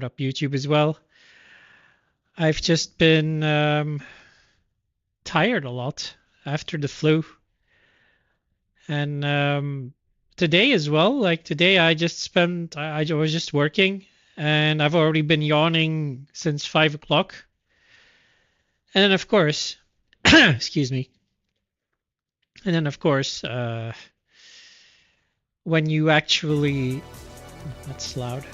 up YouTube as well. I've just been tired a lot after the flu. And today as well, like today I was just working and I've already been yawning since 5 o'clock. And then of course, excuse me. And then of course, when you actually, that's loud.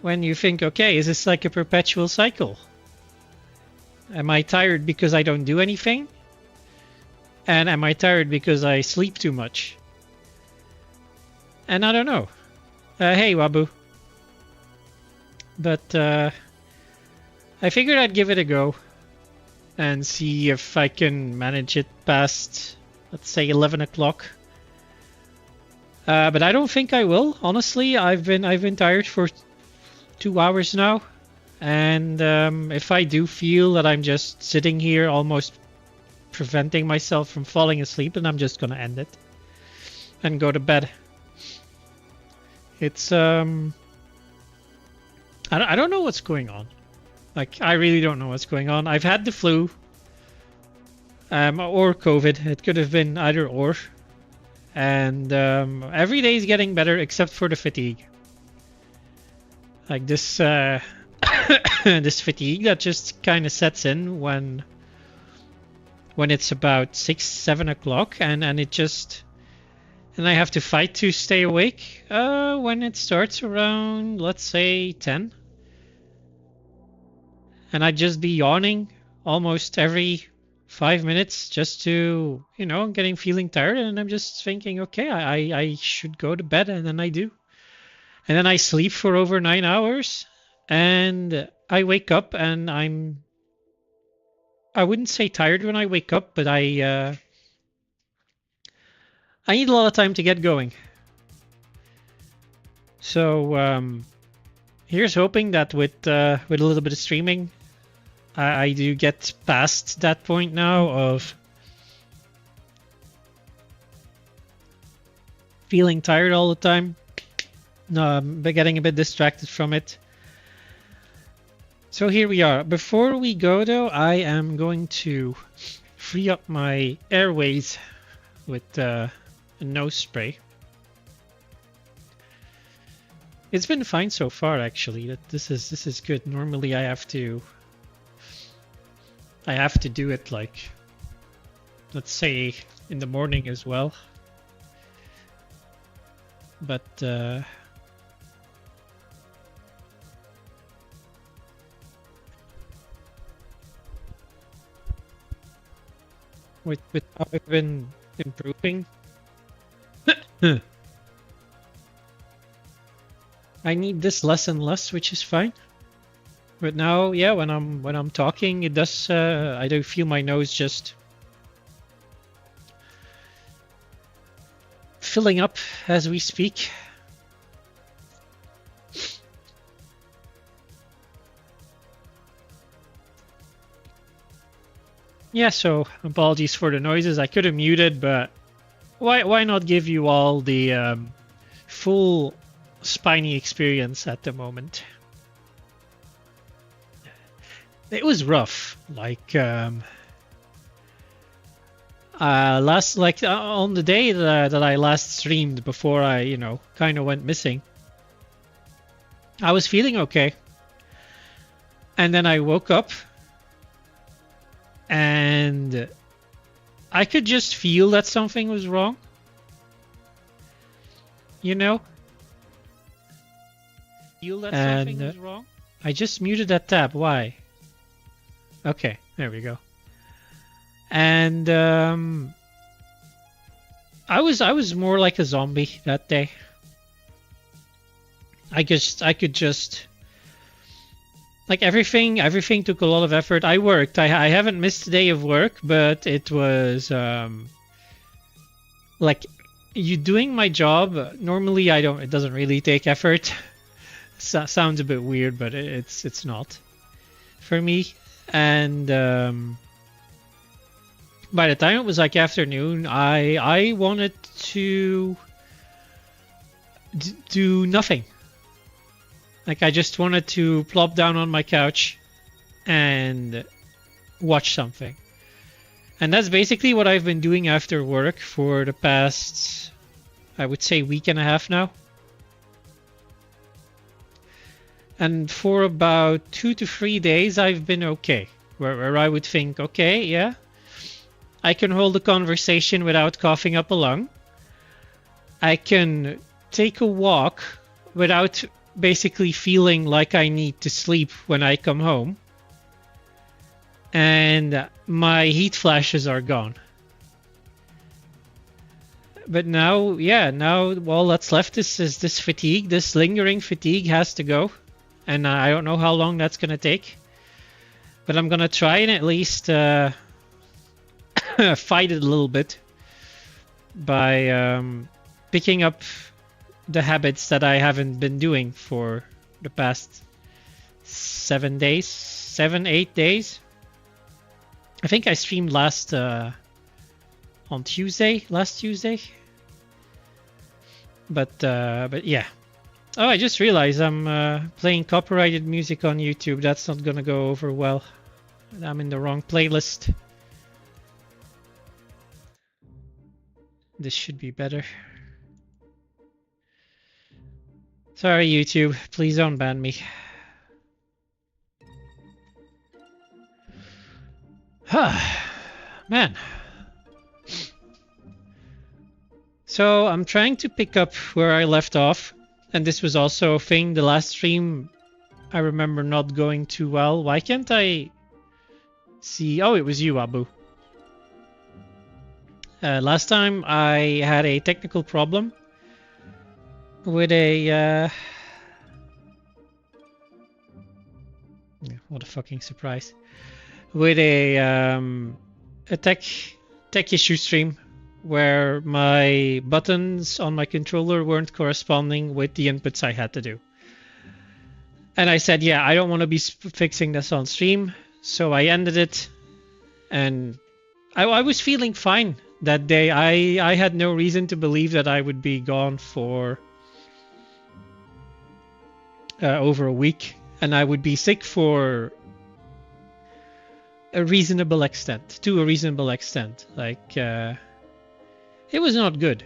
When you think, okay, is this like a perpetual cycle? Am I tired because I don't do anything? And am I tired because I sleep too much? And I don't know. Hey, Wabu. But I figured I'd give it a go and see if I can manage it past, let's say, 11 o'clock. But I don't think I will. Honestly, I've been tired for 2 hours now, and if I do feel that I'm just sitting here almost preventing myself from falling asleep, then I'm just gonna end it and go to bed. It's I don't know what's going on. Like, I really don't know what's going on. I've had the flu or COVID. It could have been either or. And every day is getting better except for the fatigue. Like this this fatigue that just kind of sets in when it's about 6-7 o'clock, and it just, and I have to fight to stay awake when it starts around, let's say, 10. And I'd just be yawning almost every 5 minutes just to, feeling tired, and I'm just thinking, okay, I should go to bed, and then I do. And then I sleep for over 9 hours, and I wake up and I wouldn't say tired when I wake up, but I need a lot of time to get going. So here's hoping that with a little bit of streaming, I do get past that point now of feeling tired all the time. But getting a bit distracted from it. So here we are. Before we go though, I am going to free up my airways with a nose spray. It's been fine so far, actually. This is good. Normally I have to do it, like, let's say in the morning as well. But with how I've been improving, I need this less and less, which is fine. But now, yeah, when I'm talking, it does. I do feel my nose just filling up as we speak. Yeah, so apologies for the noises. I could have muted, but why not give you all the full spiny experience at the moment? It was rough. Like on the day that I last streamed before I kind of went missing, I was feeling okay, and then I woke up and I could just feel that something was wrong. Feel that something was wrong. I just muted that tab. Why? Okay, there we go. And I was more like a zombie that day. I could just, like, everything took a lot of effort. I worked. I haven't missed a day of work, but it was like, you doing my job. Normally it doesn't really take effort. Sounds a bit weird, but it's not for me. And by the time it was like afternoon, I wanted to do nothing. Like I just wanted to plop down on my couch and watch something. And that's basically what I've been doing after work for the past, I would say, week and a half now. And for about 2 to 3 days, I've been okay. Where I would think, okay, yeah, I can hold a conversation without coughing up a lung. I can take a walk without basically feeling like I need to sleep when I come home. And my heat flashes are gone. But now, yeah, now all that's left is this fatigue. This lingering fatigue has to go. And I don't know how long that's going to take. But I'm going to try and at least fight it a little bit by picking up the habits that I haven't been doing for the past 7 days, 8 days. I think I streamed last Tuesday. But yeah. Oh, I just realized I'm playing copyrighted music on YouTube. That's not gonna go over well. I'm in the wrong playlist. This should be better. Sorry, YouTube. Please don't ban me. Man. So I'm trying to pick up where I left off. And this was also a thing. The last stream, I remember not going too well. Why can't I see? Oh, it was you, Abu. Last time I had a technical problem with a... what a fucking surprise. With a tech issue stream where my buttons on my controller weren't corresponding with the inputs I had to do. And I said, yeah, I don't want to be fixing this on stream. So I ended it. And I was feeling fine that day. I had no reason to believe that I would be gone for over a week. And I would be sick for a reasonable extent. To a reasonable extent. Like... it was not good.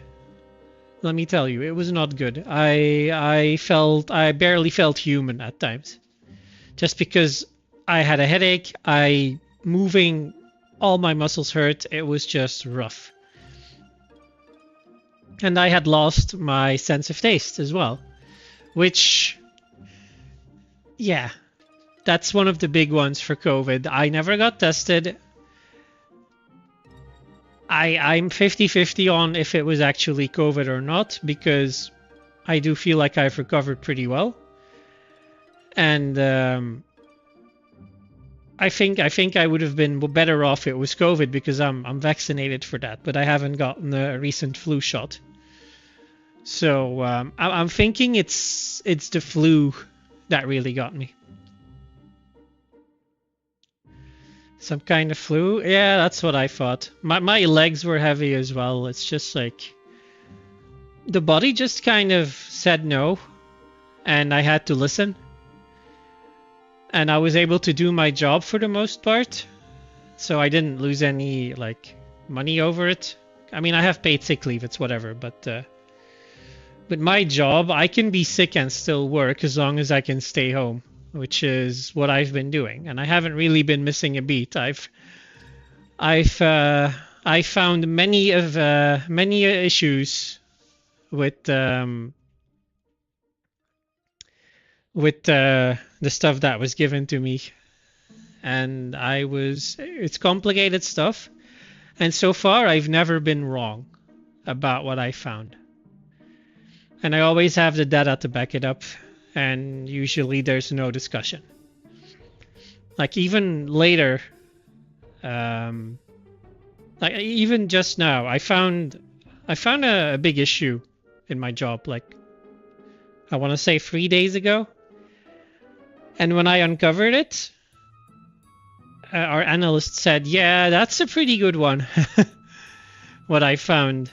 Let me tell you, it was not good. I barely felt human at times. Just because I had a headache, moving all my muscles hurt, it was just rough. And I had lost my sense of taste as well. Which, yeah, that's one of the big ones for COVID. I never got tested. I'm 50-50 on if it was actually COVID or not, because I do feel like I've recovered pretty well. And I think I would have been better off if it was COVID, because I'm vaccinated for that, but I haven't gotten a recent flu shot. So I'm thinking it's the flu that really got me. Some kind of flu? Yeah, that's what I thought. My legs were heavy as well. It's just like... the body just kind of said no. And I had to listen. And I was able to do my job for the most part. So I didn't lose any, like, money over it. I mean, I have paid sick leave, it's whatever. But my job, I can be sick and still work as long as I can stay home. Which is what I've been doing, and I haven't really been missing a beat. I found many issues with the stuff that was given to me, and it's complicated stuff, and so far I've never been wrong about what I found, and I always have the data to back it up. And usually there's no discussion. Like even later, like even just now, I found a big issue in my job. Like I want to say 3 days ago, and when I uncovered it, our analyst said, "Yeah, that's a pretty good one." What I found,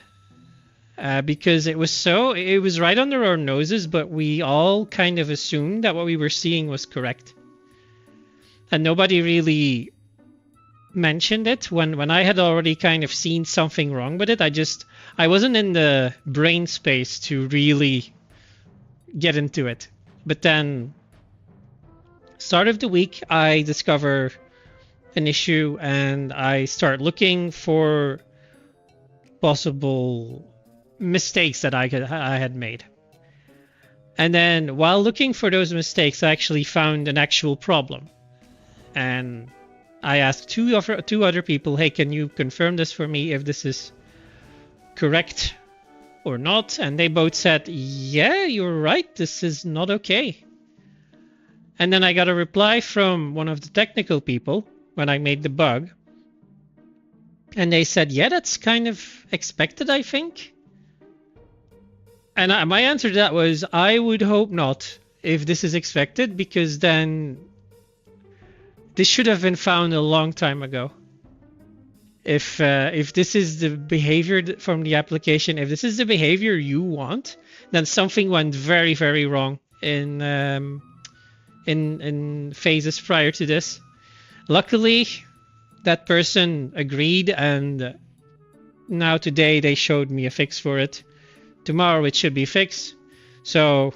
because it was right under our noses, but we all kind of assumed that what we were seeing was correct. And nobody really mentioned it when I had already kind of seen something wrong with it. I wasn't in the brain space to really get into it. But then, start of the week, I discover an issue and I start looking for possible mistakes that I had made. And then while looking for those mistakes, I actually found an actual problem. And I asked two other people, hey, can you confirm this for me if this is correct or not? And they both said, yeah, you're right, this is not okay. And then I got a reply from one of the technical people when I made the bug. And they said, yeah, that's kind of expected, I think. And my answer to that was, I would hope not, if this is expected, because then this should have been found a long time ago. If this is the behavior from the application, if this is the behavior you want, then something went very, very wrong in phases prior to this. Luckily, that person agreed, and now today they showed me a fix for it. Tomorrow it should be fixed. So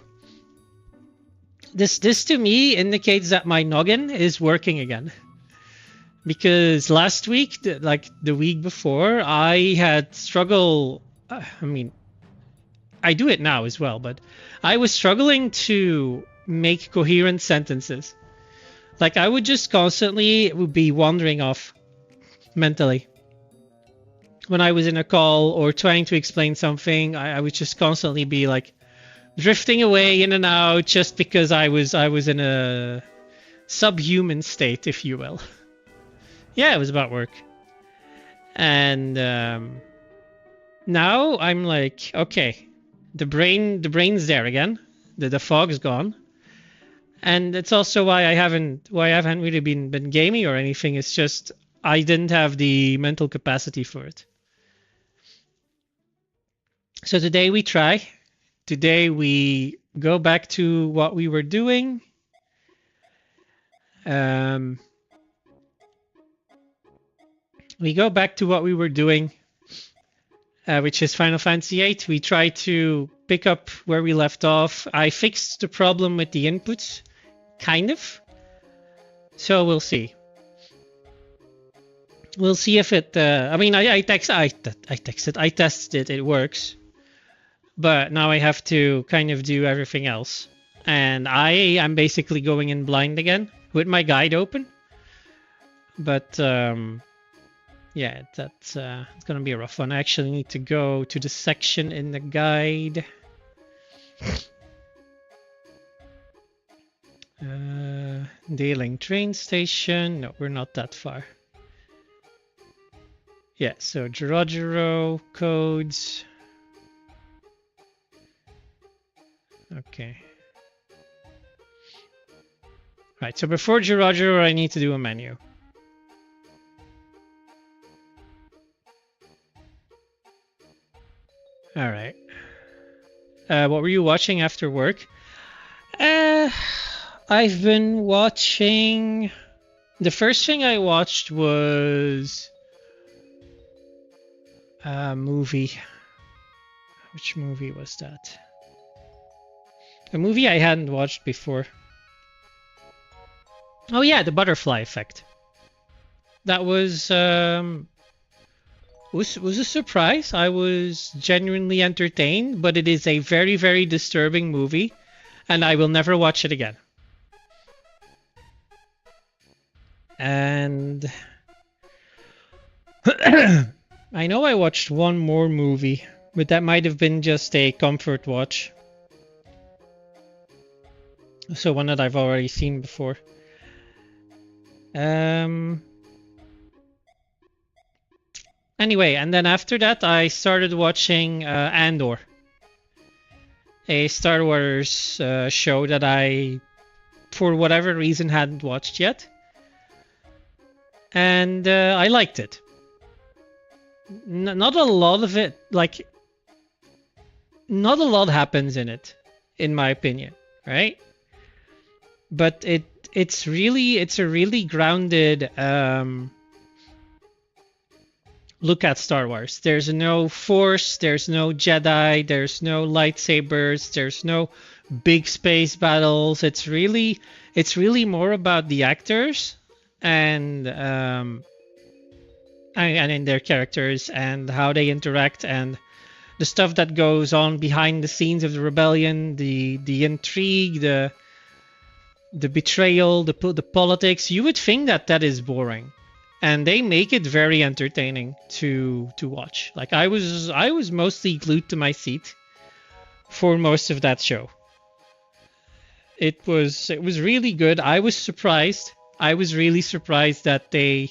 this to me indicates that my noggin is working again. Because last week, like the week before, I had struggle. I mean, I do it now as well, but I was struggling to make coherent sentences. Like I would just constantly be wandering off mentally. When I was in a call or trying to explain something, I would just constantly be like drifting away in and out just because I was in a subhuman state, if you will. Yeah, it was about work. And now I'm like, okay, the brain's there again. The fog's gone. And it's also why I haven't really been gaming or anything. It's just I didn't have the mental capacity for it. So today we try. Today we go back to what we were doing. We go back to what we were doing, which is Final Fantasy VIII. We try to pick up where we left off. I fixed the problem with the inputs, kind of. So we'll see. We'll see if it. I mean, I tested it. It works. But now I have to kind of do everything else. And I'm basically going in blind again with my guide open. But yeah, that's it's gonna be a rough one. I actually need to go to the section in the guide. Dealing train station. No, we're not that far. Yeah, so Jirojiro codes. Okay. Right, so before Jirojiro, I need to do a menu. All right. What were you watching after work? I've been watching... The first thing I watched was a movie. Which movie was that? A movie I hadn't watched before. Oh yeah, The Butterfly Effect. That was a surprise. I was genuinely entertained, but it is a very, very disturbing movie, and I will never watch it again. And I know I watched one more movie, but that might have been just a comfort watch. So one that I've already seen before. Anyway, and then after that, I started watching Andor, a Star Wars show that I, for whatever reason, hadn't watched yet. And I liked it. Not a lot of it, like, not a lot happens in it, in my opinion, right? But it's a really grounded look at Star Wars. There's no Force, there's no Jedi, there's no lightsabers, there's no big space battles. It's really more about the actors and in their characters and how they interact and the stuff that goes on behind the scenes of the rebellion, the intrigue, the betrayal, the politics. You would think that is boring, and they make it very entertaining to watch. Like I was mostly glued to my seat for most of that show. It was really good. I was surprised. I was really surprised that they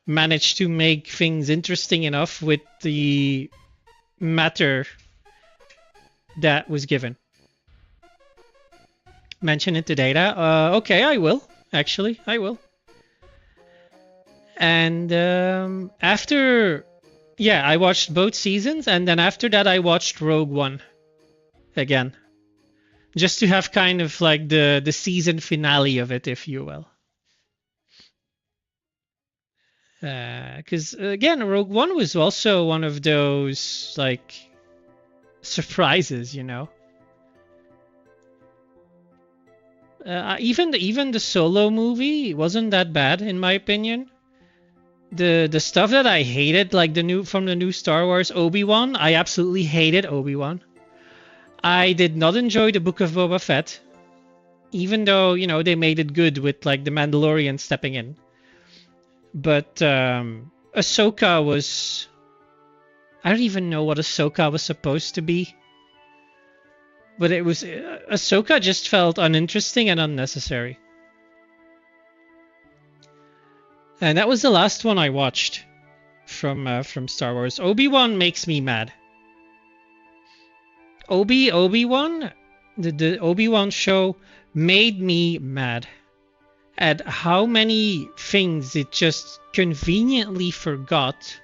managed to make things interesting enough with the matter that was given. Mention it to Data. Okay, I will. Actually, I will. And after, yeah, I watched both seasons, and then after that I watched Rogue One again, just to have kind of like the season finale of it, if you will. Because again, Rogue One was also one of those like surprises, you know. Even the Solo movie wasn't that bad in my opinion. The stuff that I hated, like the new Star Wars Obi-Wan, I absolutely hated Obi-Wan. I did not enjoy the Book of Boba Fett, even though, you know, they made it good with like the Mandalorian stepping in. But Ahsoka was... I don't even know what Ahsoka was supposed to be. But it was... Ahsoka just felt uninteresting and unnecessary. And that was the last one I watched from Star Wars. Obi-Wan makes me mad. Obi-Wan? The Obi-Wan show made me mad at how many things it just conveniently forgot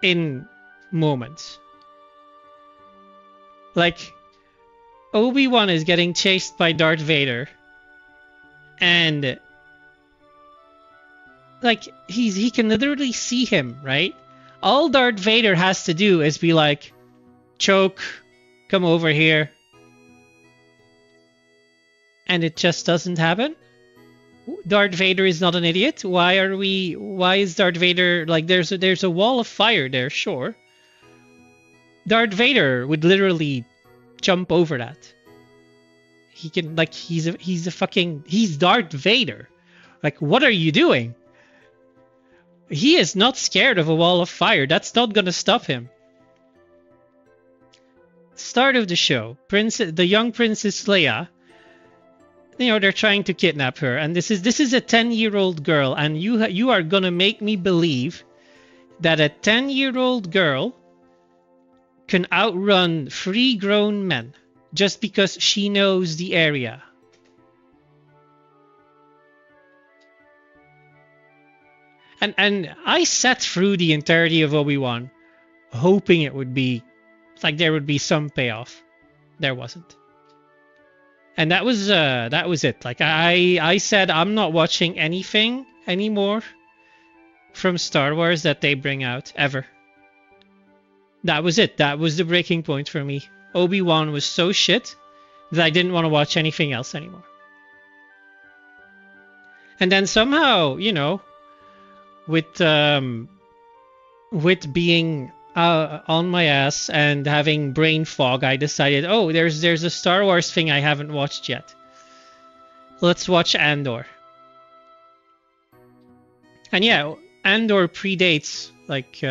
in moments. Like, Obi-Wan is getting chased by Darth Vader, and like he can literally see him, right? All Darth Vader has to do is be like, choke, come over here. And it just doesn't happen. Darth Vader is not an idiot. Why is Darth Vader like there's a wall of fire there, sure. Darth Vader would literally jump over that. He can, like, he's Darth Vader. Like, what are you doing? He is not scared of a wall of fire. That's not gonna stop him. Start of the show, the young Princess Leia. You know, they're trying to kidnap her, and this is a 10-year-old girl, and you are gonna make me believe that a 10-year-old girl can outrun 3 grown men just because she knows the area. And I sat through the entirety of Obi-Wan hoping it would be like there would be some payoff. There wasn't. And that was it. Like I said, I'm not watching anything anymore from Star Wars that they bring out ever. That was it. That was the breaking point for me. Obi-Wan was so shit that I didn't want to watch anything else anymore. And then somehow, you know, with being on my ass and having brain fog, I decided, oh, there's a Star Wars thing I haven't watched yet. Let's watch Andor. And yeah, Andor predates like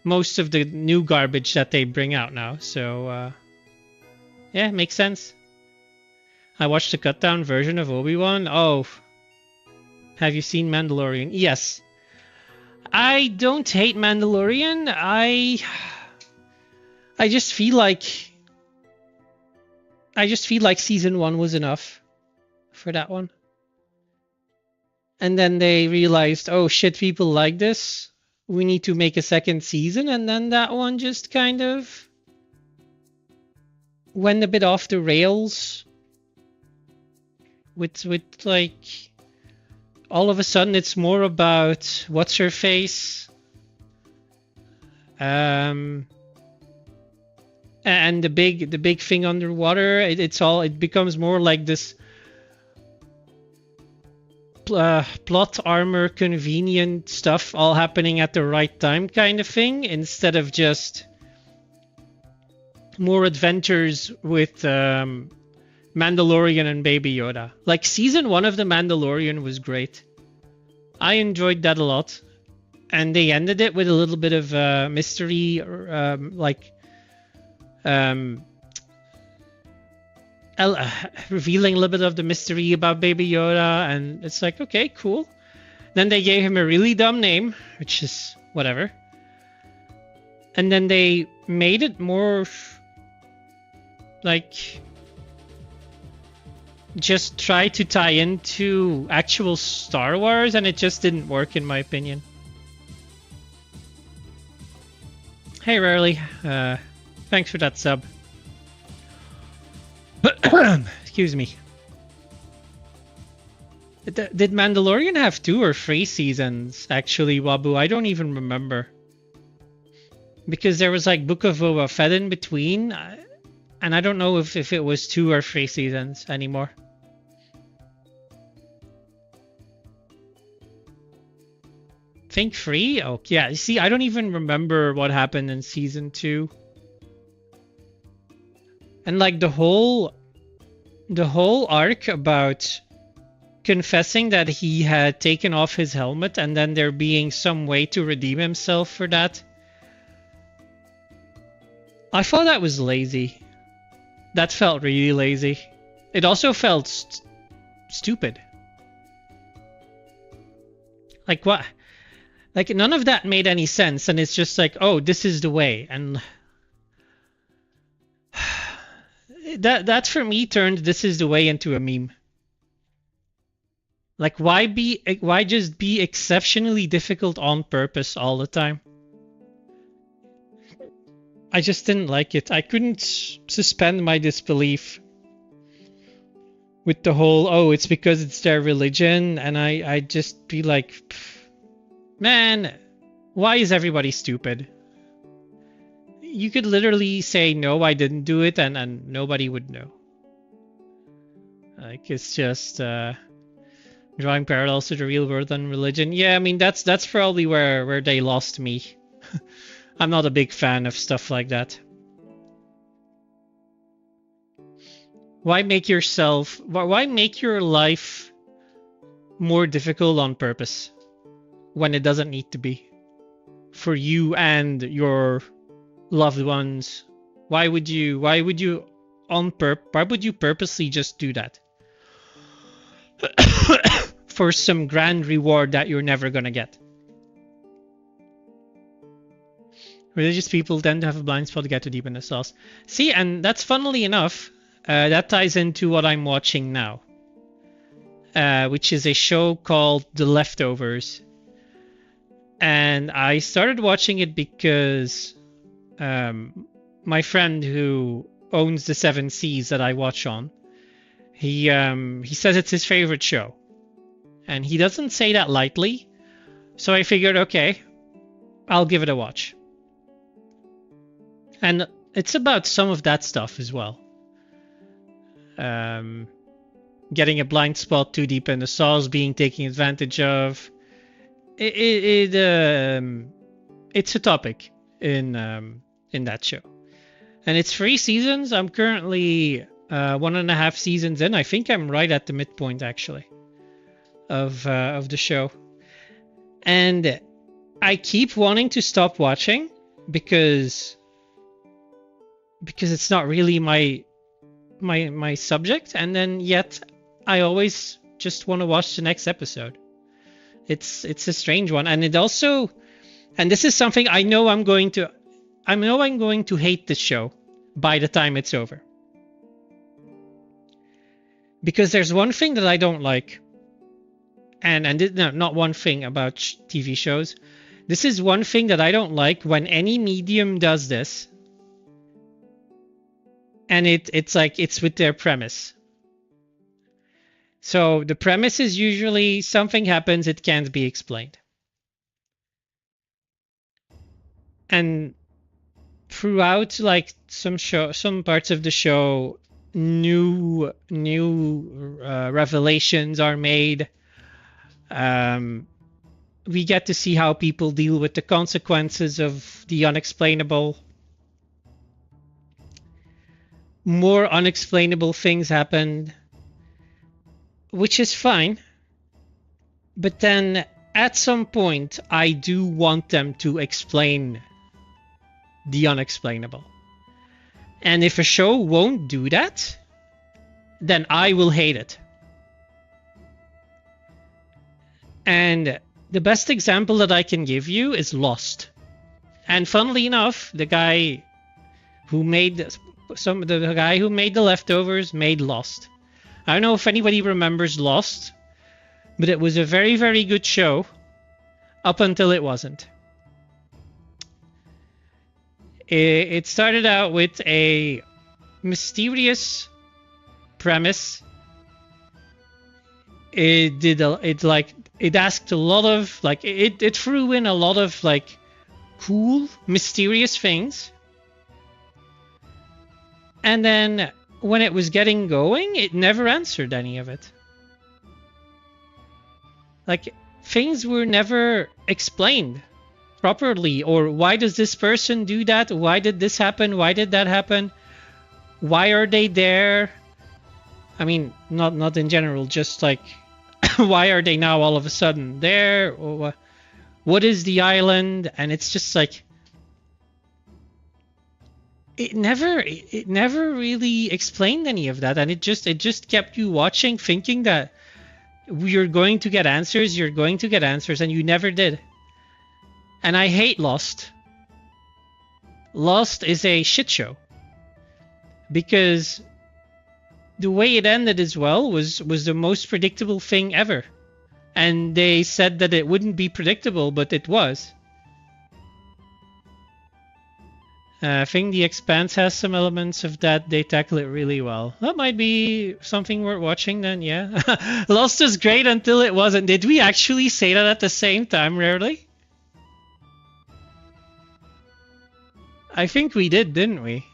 most of the new garbage that they bring out now. So yeah, makes sense. I watched the cut down version of Obi-Wan. Oh, have you seen Mandalorian? Yes. I don't hate Mandalorian. I just feel like season 1 was enough for that one. And then they realized, oh shit, people like this. We need to make a second season, and then that one just kind of went a bit off the rails with like all of a sudden it's more about what's her face, and the big thing underwater. It becomes more like this plot armor convenient stuff all happening at the right time kind of thing, instead of just more adventures with Mandalorian and Baby Yoda. Like season 1 of The Mandalorian was great. I enjoyed that a lot. And they ended it with a little bit of mystery, revealing a little bit of the mystery about Baby Yoda, and it's like, okay, cool. Then they gave him a really dumb name, which is whatever. And then they made it more like just try to tie into actual Star Wars, and it just didn't work in my opinion. Hey Rarely, thanks for that sub. Excuse me. Did Mandalorian have 2 or 3 seasons, actually, Wabu? I don't even remember. Because there was like Book of Boba Fett in between, and I don't know if it was 2 or 3 seasons anymore. Think 3? Oh, yeah. You see, I don't even remember what happened in season 2. And like the whole arc about confessing that he had taken off his helmet and then there being some way to redeem himself for that. I thought that was lazy. That felt really lazy. It also felt stupid. Like what? Like none of that made any sense, and it's just like, oh, this is the way, and that for me turned "this is the way" into a meme. Like why just be exceptionally difficult on purpose all the time? I just didn't like it. I couldn't suspend my disbelief with the whole, oh, it's because it's their religion, and I'd just be like, man, why is everybody stupid? You could literally say, no, I didn't do it, and nobody would know. Like, it's just drawing parallels to the real world and religion. Yeah, I mean, that's probably where they lost me. I'm not a big fan of stuff like that. Why make your life more difficult on purpose when it doesn't need to be for you and your loved ones? Why would you purposely just do that for some grand reward that you're never gonna get? Religious people tend to have a blind spot to get too deep in the sauce. See, and that's funnily enough, that ties into what I'm watching now, which is a show called The Leftovers. And I started watching it because my friend who owns the 7 Seas that I watch on, he says it's his favorite show. And he doesn't say that lightly. So I figured, okay, I'll give it a watch. And it's about some of that stuff as well. Getting a blind spot too deep in the sauce, being taken advantage of. It's a topic in that show, and it's 3 seasons. I'm currently 1.5 seasons in. I think I'm right at the midpoint actually of the show, and I keep wanting to stop watching because it's not really my subject, and then yet I always just want to watch the next episode. It's a strange one, and it also, and this is something I know I'm going to hate this show by the time it's over. Because there's one thing that I don't like, and no, not one thing about TV shows. This is one thing that I don't like when any medium does this. and it's like it's with their premise. So the premise is usually something happens, it can't be explained. And throughout like some parts of the show, new revelations are made. We get to see how people deal with the consequences of the unexplainable. More unexplainable things happen, which is fine. But then at some point, I do want them to explain the unexplainable. And if a show won't do that, then I will hate it. And the best example that I can give you is Lost. And funnily enough, the guy who made The Leftovers made Lost. I don't know if anybody remembers Lost, but it was a very, very good show up until it wasn't. It started out with a mysterious premise. It asked a lot of it threw in a lot of like cool, mysterious things. And then when it was getting going, it never answered any of it. Like, things were never explained properly. Or why does this person do that? Why did this happen? Why did that happen? Why are they there? I mean, not in general, just like, why are they now all of a sudden there? Or what is the island? And it's just like, it never really explained any of that, and it just kept you watching, thinking that you're going to get answers, and you never did. And I hate Lost. Lost is a shit show because the way it ended as well was the most predictable thing ever, and they said that it wouldn't be predictable, but it was. I think The Expanse has some elements of that. They tackle it really well. That might be something worth watching then, yeah. Lost is great until it wasn't. Did we actually say that at the same time, rarely? I think we did, didn't we?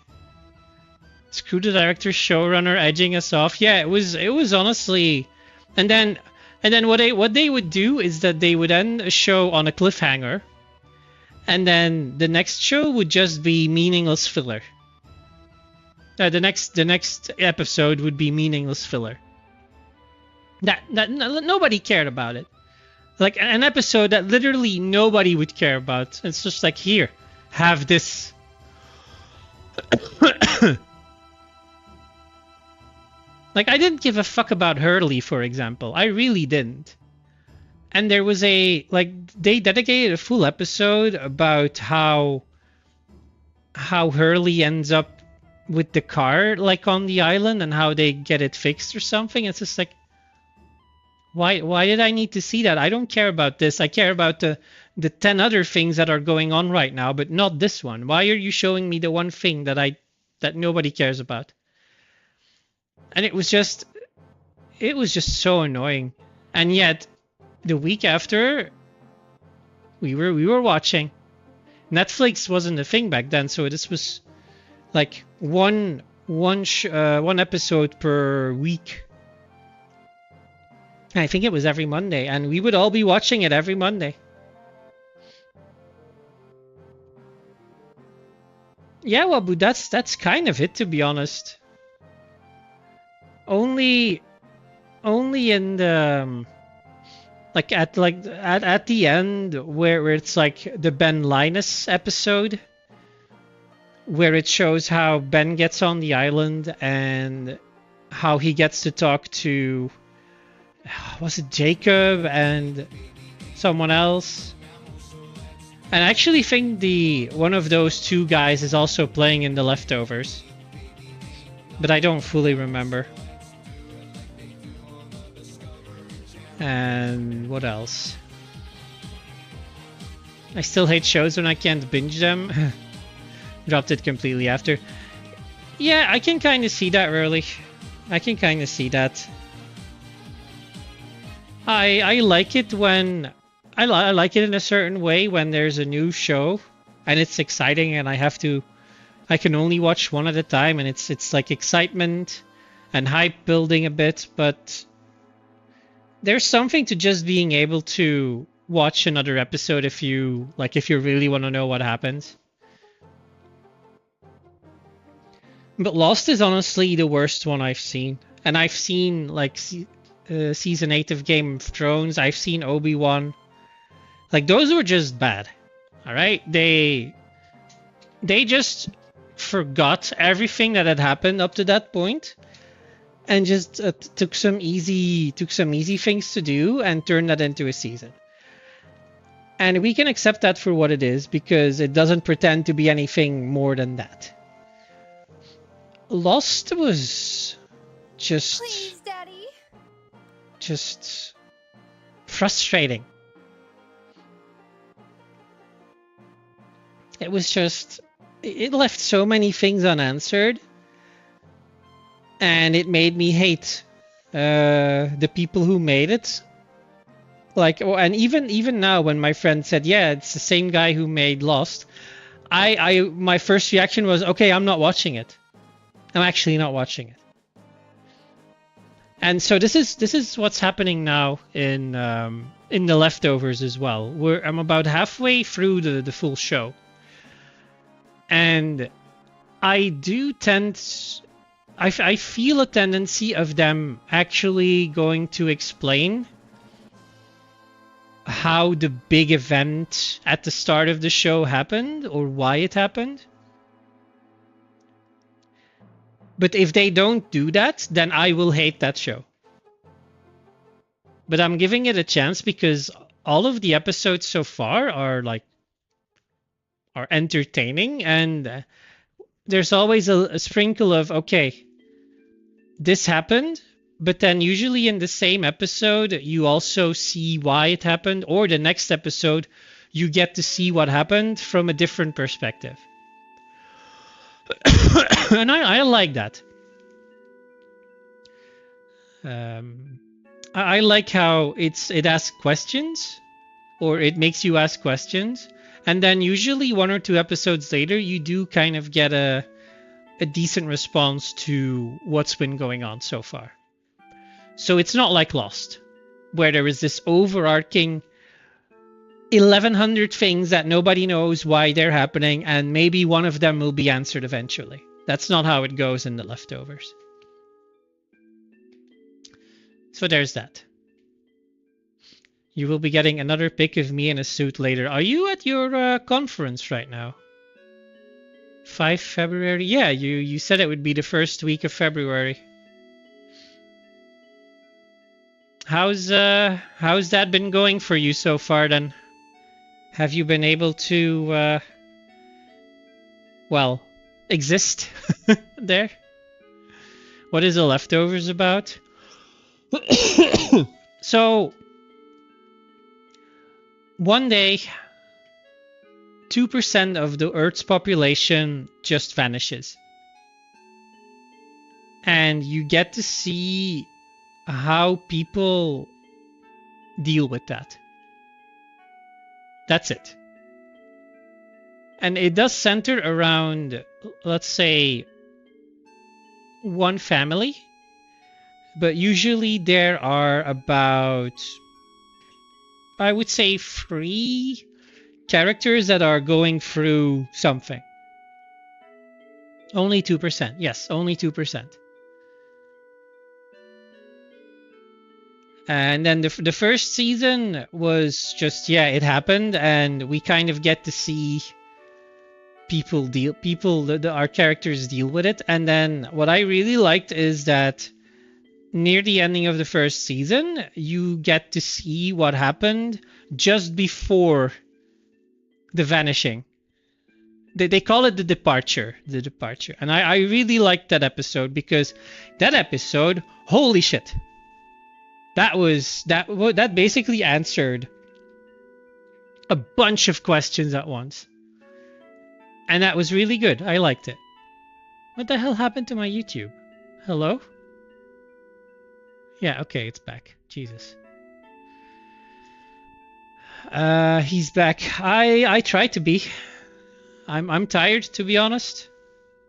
Screw the director, showrunner, edging us off. Yeah, it was honestly... And then what they would do is that they would end a show on a cliffhanger. And then the next show would just be meaningless filler. The next episode would be meaningless filler. Nobody cared about it. Like an episode that literally nobody would care about. It's just like, here, have this. Like, I didn't give a fuck about Hurley, for example. I really didn't. And there was they dedicated a full episode about how Hurley ends up with the car, like, on the island, and how they get it fixed or something. It's just like, why did I need to see that? I don't care about this. I care about the 10 other things that are going on right now, but not this one. Why are you showing me the one thing that nobody cares about? And it was just so annoying. And yet, the week after, we were watching. Netflix wasn't a thing back then, so this was like one episode per week. I think it was every Monday, and we would all be watching it every Monday. Yeah, well, but that's kind of it, to be honest. Only in the at the end where it's like the Ben Linus episode, where it shows how Ben gets on the island and how he gets to talk to, was it Jacob and someone else? And I actually think one of those two guys is also playing in The Leftovers, but I don't fully remember. And what else? I still hate shows when I can't binge them. Dropped it completely after. Yeah, I can kind of see that, really. I can kind of see that. I like it when I like it in a certain way when there's a new show and it's exciting and I can only watch one at a time, and it's like excitement and hype building a bit, but there's something to just being able to watch another episode if you really want to know what happens. But Lost is honestly the worst one I've seen. And I've seen like season 8 of Game of Thrones. I've seen Obi-Wan. Like those were just bad. All right? They just forgot everything that had happened up to that point and just took some easy things to do and turned that into a season. And we can accept that for what it is because it doesn't pretend to be anything more than that. Lost was just Please, Daddy. Just frustrating. It was just it left so many things unanswered, and it made me hate the people who made it. Like, and even now, when my friend said, "Yeah, it's the same guy who made Lost," my first reaction was, "Okay, I'm not watching it. I'm actually not watching it." And so this is what's happening now in the leftovers as well. I'm about halfway through the full show. And I do I feel a tendency of them actually going to explain how the big event at the start of the show happened or why it happened. But if they don't do that, then I will hate that show. But I'm giving it a chance because all of the episodes so far are entertaining, and there's always a sprinkle of, okay, this happened, but then usually in the same episode you also see why it happened, or the next episode you get to see what happened from a different perspective. And I like that. I like how it asks questions, or it makes you ask questions, and then usually 1 or 2 episodes later you do kind of get a decent response to what's been going on so far. So it's not like Lost, where there is this overarching 1100 things that nobody knows why they're happening, and maybe one of them will be answered eventually. That's not how it goes in the leftovers. So there's that. You will be getting another pic of me in a suit later. Are you at your conference right now? 5 February? Yeah, you said it would be the first week of February. How's that been going for you so far then? Have you been able to exist there? What is the leftovers about? So one day 2% of the Earth's population just vanishes. And you get to see how people deal with that. That's it. And it does center around, let's say, one family. But usually there are about, I would say, 3 characters that are going through something. Only 2%. Yes, only 2%. And then the first season was just, yeah, it happened, and we kind of get to see our characters deal with it. And then what I really liked is that near the ending of the first season, you get to see what happened just before the vanishing. They call it the departure. And I really liked that episode because that episode, holy shit. That basically answered a bunch of questions at once. And that was really good. I liked it. What the hell happened to my YouTube? Hello? Yeah, okay, it's back. Jesus. He's back. I try to be. I'm tired, to be honest,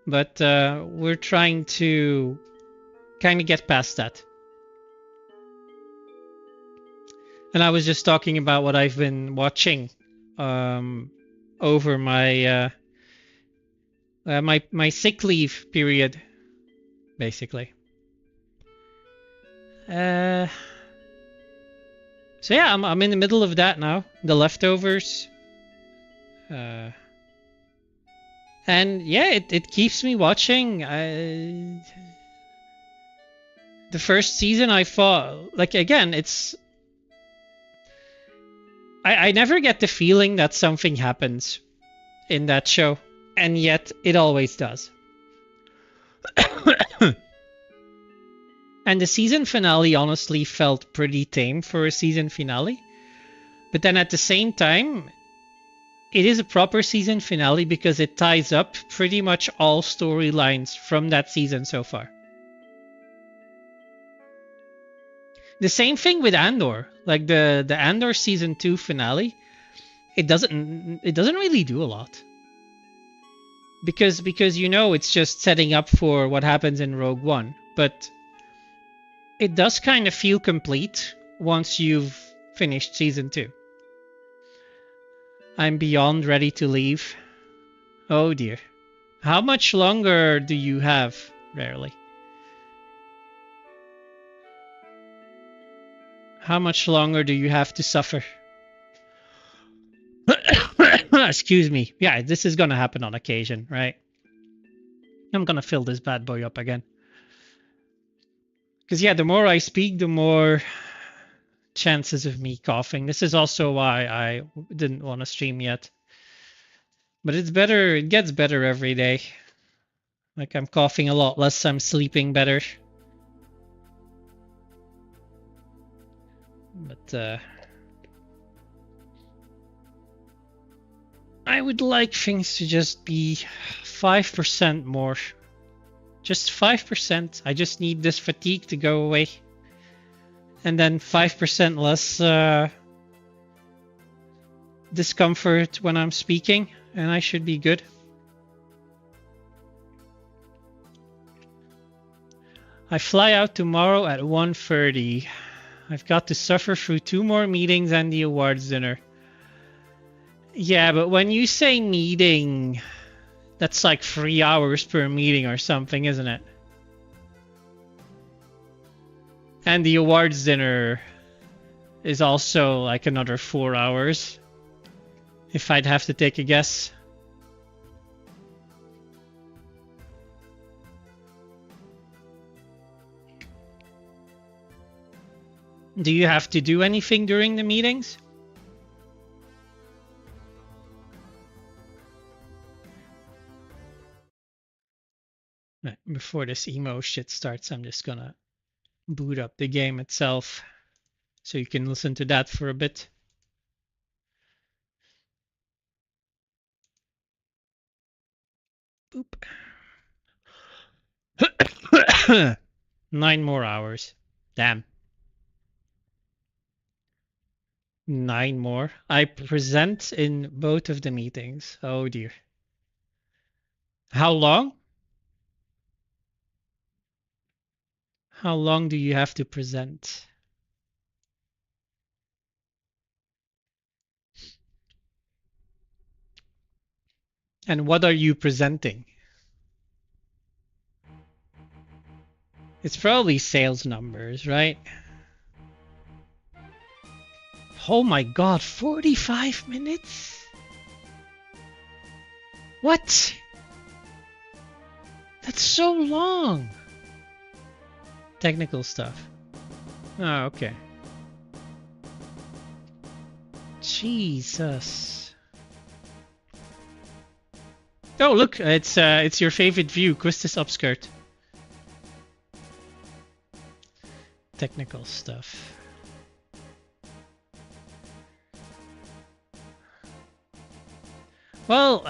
but we're trying to kind of get past that. And I was just talking about what I've been watching over my my sick leave period, basically. So yeah, I'm in the middle of that now. The Leftovers. And yeah, it keeps me watching. The first season I thought, like, again, it's... I never get the feeling that something happens in that show, and yet it always does. And the season finale honestly felt pretty tame for a season finale. But then at the same time, it is a proper season finale because it ties up pretty much all storylines from that season so far. The same thing with Andor. Like the Andor season 2 finale, it doesn't really do a lot. Because you know it's just setting up for what happens in Rogue One, but it does kind of feel complete once you've finished season 2. I'm beyond ready to leave. Oh dear. How much longer do you have, Rarely? How much longer do you have to suffer? Excuse me. Yeah, this is gonna happen on occasion, right? I'm gonna fill this bad boy up again. Because yeah, the more I speak, the more chances of me coughing. This is also why I didn't want to stream yet. But it's better, it gets better every day. Like, I'm coughing a lot less, I'm sleeping better. But I would like things to just be 5% more. Just 5%. I just need this fatigue to go away. And then 5% less discomfort when I'm speaking, and I should be good. I fly out tomorrow at 1:30. I've got to suffer through 2 more meetings and the awards dinner. Yeah, but when you say meeting, that's like 3 hours per meeting or something, isn't it? And the awards dinner is also like another 4 hours, if I'd have to take a guess. Do you have to do anything during the meetings? Right, before this emo shit starts, I'm just gonna boot up the game itself so you can listen to that for a bit. Boop. 9 more hours. Damn. 9 more. I present in both of the meetings. Oh dear. How long? How long do you have to present? And what are you presenting? It's probably sales numbers, right? Oh my god, 45 minutes? What? That's so long. Technical stuff. Oh, okay. Jesus. Oh, look, it's your favorite view, Quistis upskirt. Technical stuff. Well,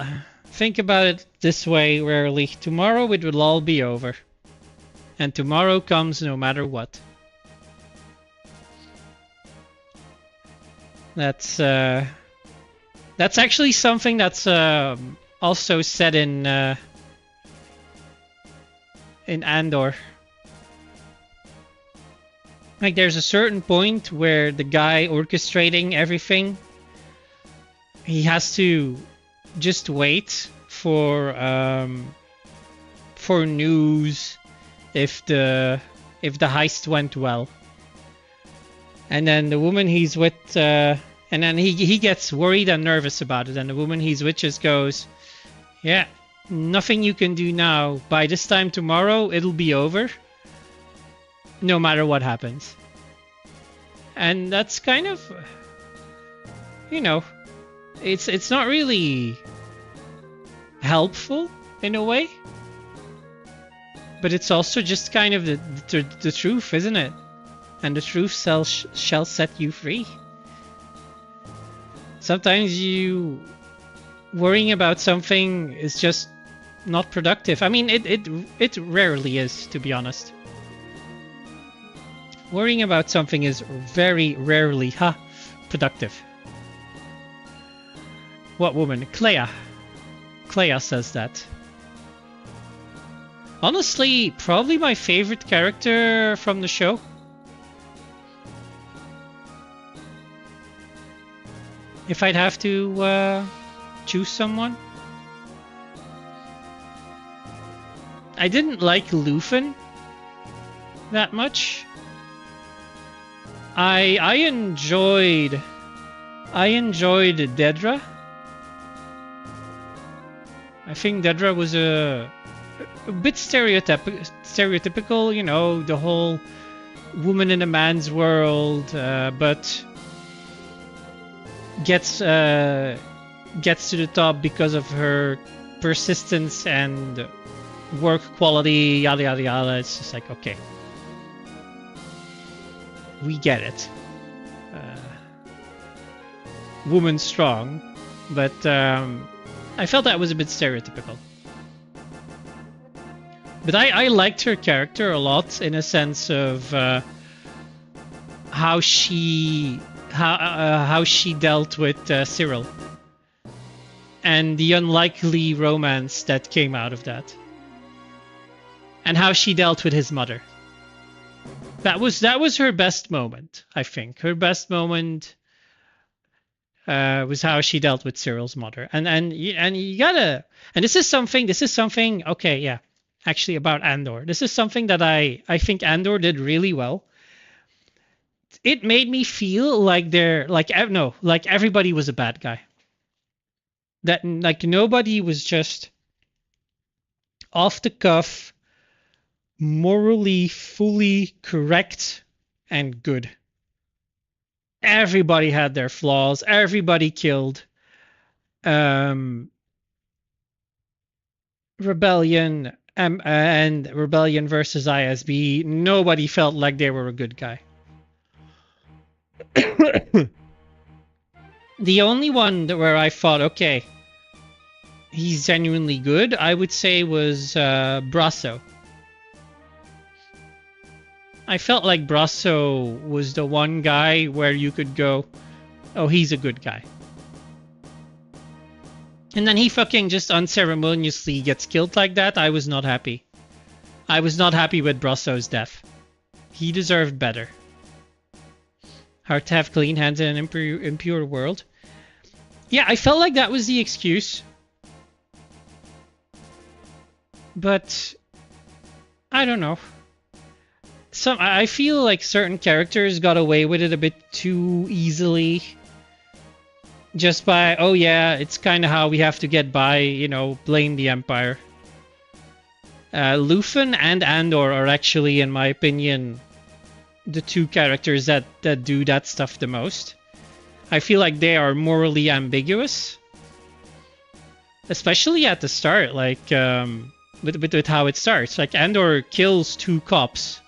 think about it this way rarely. Tomorrow it will all be over. And tomorrow comes no matter what. That's actually something that's also said in Andor. Like there's a certain point where the guy orchestrating everything, he has to just wait for news if the heist went well. And then the woman he's with, and then he gets worried and nervous about it. And the woman he's with just goes, yeah, nothing you can do now. By this time tomorrow, it'll be over. No matter what happens. And that's kind of, you know, it's not really helpful in a way. But it's also just kind of the truth, isn't it? And the truth shall set you free. Sometimes worrying about something is just not productive. I mean, it rarely is, to be honest. Worrying about something is very rarely, productive. What woman? Clea. Clea says that. Honestly, probably my favorite character from the show. If I'd have to choose someone. I didn't like Luthen that much. I enjoyed Dedra. I think Dedra was a bit stereotypical, you know, the whole woman in a man's world, but gets to the top because of her persistence and work quality, yada yada yada. It's just like, okay, we get it. Woman strong, but I felt that was a bit stereotypical. But I liked her character a lot in a sense of how she dealt with Cyril and the unlikely romance that came out of that, and how she dealt with his mother. That was her best moment, I think. Her best moment was how she dealt with Cyril's mother, and you gotta, and this is something. Okay, yeah, actually about Andor. This is something that I think Andor did really well. It made me feel like everybody was a bad guy. That like nobody was just off the cuff, morally fully correct and good. Everybody had their flaws. Everybody killed. Rebellion and Rebellion versus ISB. Nobody felt like they were a good guy. The only one where I thought, okay, he's genuinely good, I would say was Brasso. I felt like Brasso was the one guy where you could go, oh, he's a good guy. And then he fucking just unceremoniously gets killed like that. I was not happy. I was not happy with Brasso's death. He deserved better. Hard to have clean hands in an impure world. Yeah, I felt like that was the excuse. But I don't know. I feel like certain characters got away with it a bit too easily. Just by, oh yeah, it's kind of how we have to get by, you know, blame the Empire. Luthen and Andor are actually, in my opinion, the two characters that do that stuff the most. I feel like they are morally ambiguous. Especially at the start, like, with how it starts. Like, Andor kills 2 cops.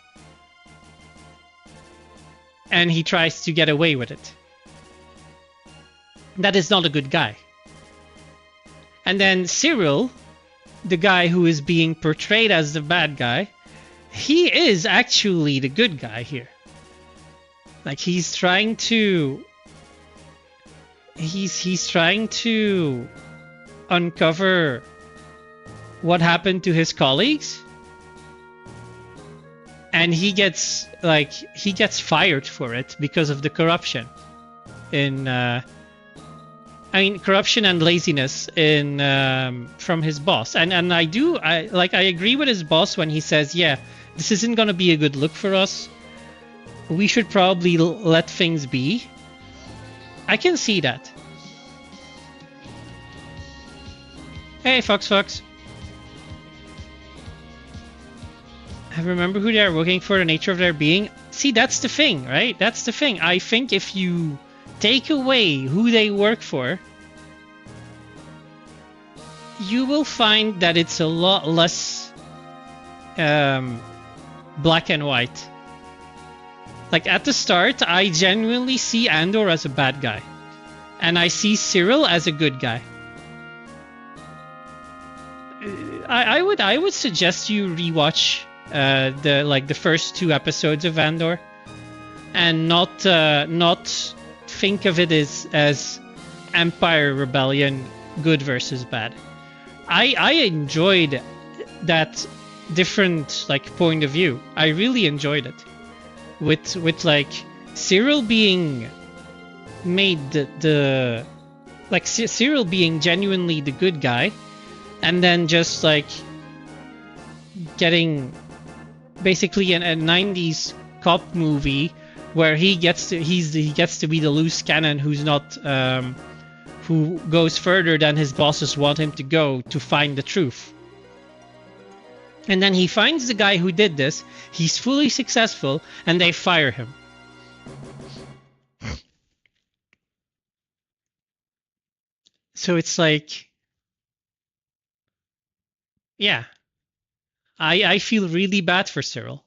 And he tries to get away with it. That is not a good guy. And then Cyril, the guy who is being portrayed as the bad guy, he is actually the good guy here. Like he's trying to uncover what happened to his colleagues, and he gets fired for it because of the corruption in corruption and laziness in from his boss. And I agree with his boss when he says, yeah, this isn't going to be a good look for us. We should probably let things be. I can see that. Hey, Fox. I remember who they are working for, the nature of their being. See, that's the thing, right? That's the thing. I think if you take away who they work for, you will find that it's a lot less black and white. Like at the start, I genuinely see Andor as a bad guy, and I see Cyril as a good guy. I would suggest you rewatch the first 2 episodes of Andor, and not think of it as Empire Rebellion good versus bad. I enjoyed that different point of view. I really enjoyed it. With Cyril being made Cyril being genuinely the good guy, and then just getting basically a 90s cop movie where he gets to be the loose cannon who's not who goes further than his bosses want him to go to find the truth. And then he finds the guy who did this, he's fully successful, and they fire him. So it's yeah. I feel really bad for Cyril.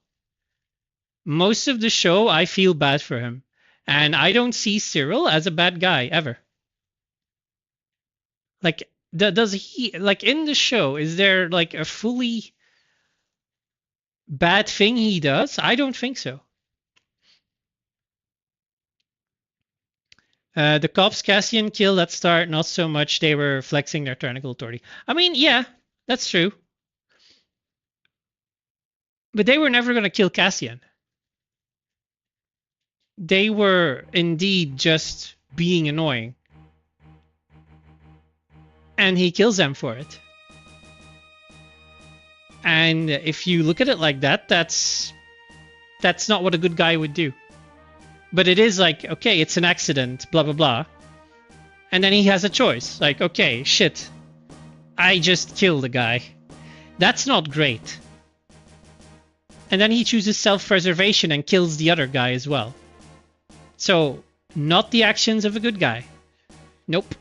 Most of the show, I feel bad for him. And I don't see Cyril as a bad guy, ever. Does he, in the show, is there, a fully bad thing he does? I don't think so. The cops Cassian killed at start, not so much. They were flexing their tyrannical authority. I mean, yeah, that's true. But they were never going to kill Cassian. They were indeed just being annoying. And he kills them for it. And if you look at it like that, that's not what a good guy would do. But it is okay, it's an accident, blah, blah, blah. And then he has a choice. Okay, shit. I just killed the guy. That's not great. And then he chooses self-preservation and kills the other guy as well. So, not the actions of a good guy. Nope.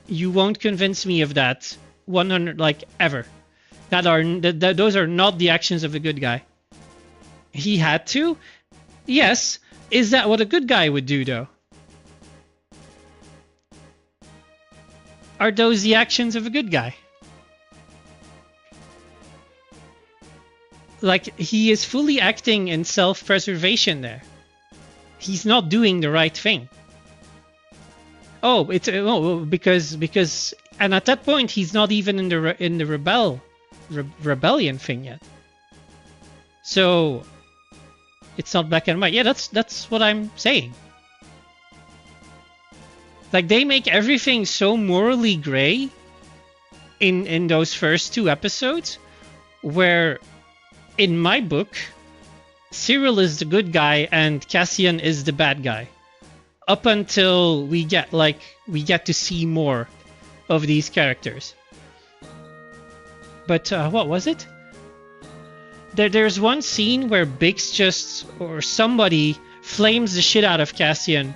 You won't convince me of that 100, ever. Those are not the actions of a good guy. He had to? Yes. Is that what a good guy would do, though? Are those the actions of a good guy? He is fully acting in self-preservation there. He's not doing the right thing. Oh, it's because and at that point he's not even in the rebellion thing yet. So it's not black and white. Yeah, that's what I'm saying. They make everything so morally gray in those first 2 episodes, where in my book Cyril is the good guy and Cassian is the bad guy. Up until we get to see more of these characters. But what was it? There's one scene where Biggs or somebody flames the shit out of Cassian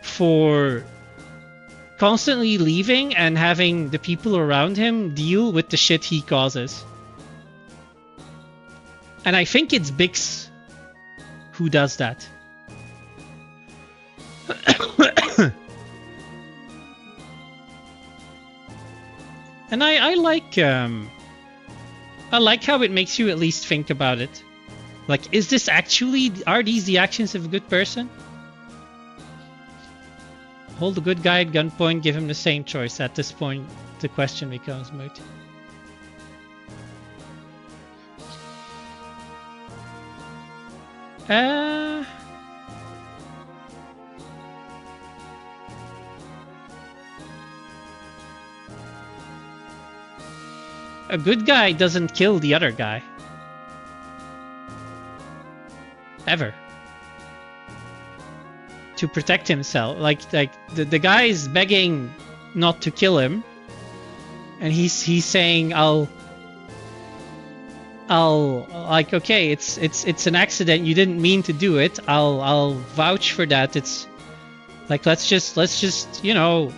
for constantly leaving and having the people around him deal with the shit he causes. And I think it's Biggs who does that. And I like how it makes you at least think about it. Like, is this actually, are these the actions of a good person? Hold the good guy at gunpoint, give him the same choice. At this point, the question becomes moot. A good guy doesn't kill the other guy. Ever. To protect himself. Like the guy is begging not to kill him. And he's saying, I'll like, okay, it's an accident, you didn't mean to do it. I'll vouch for that. It's like, let's just, you know,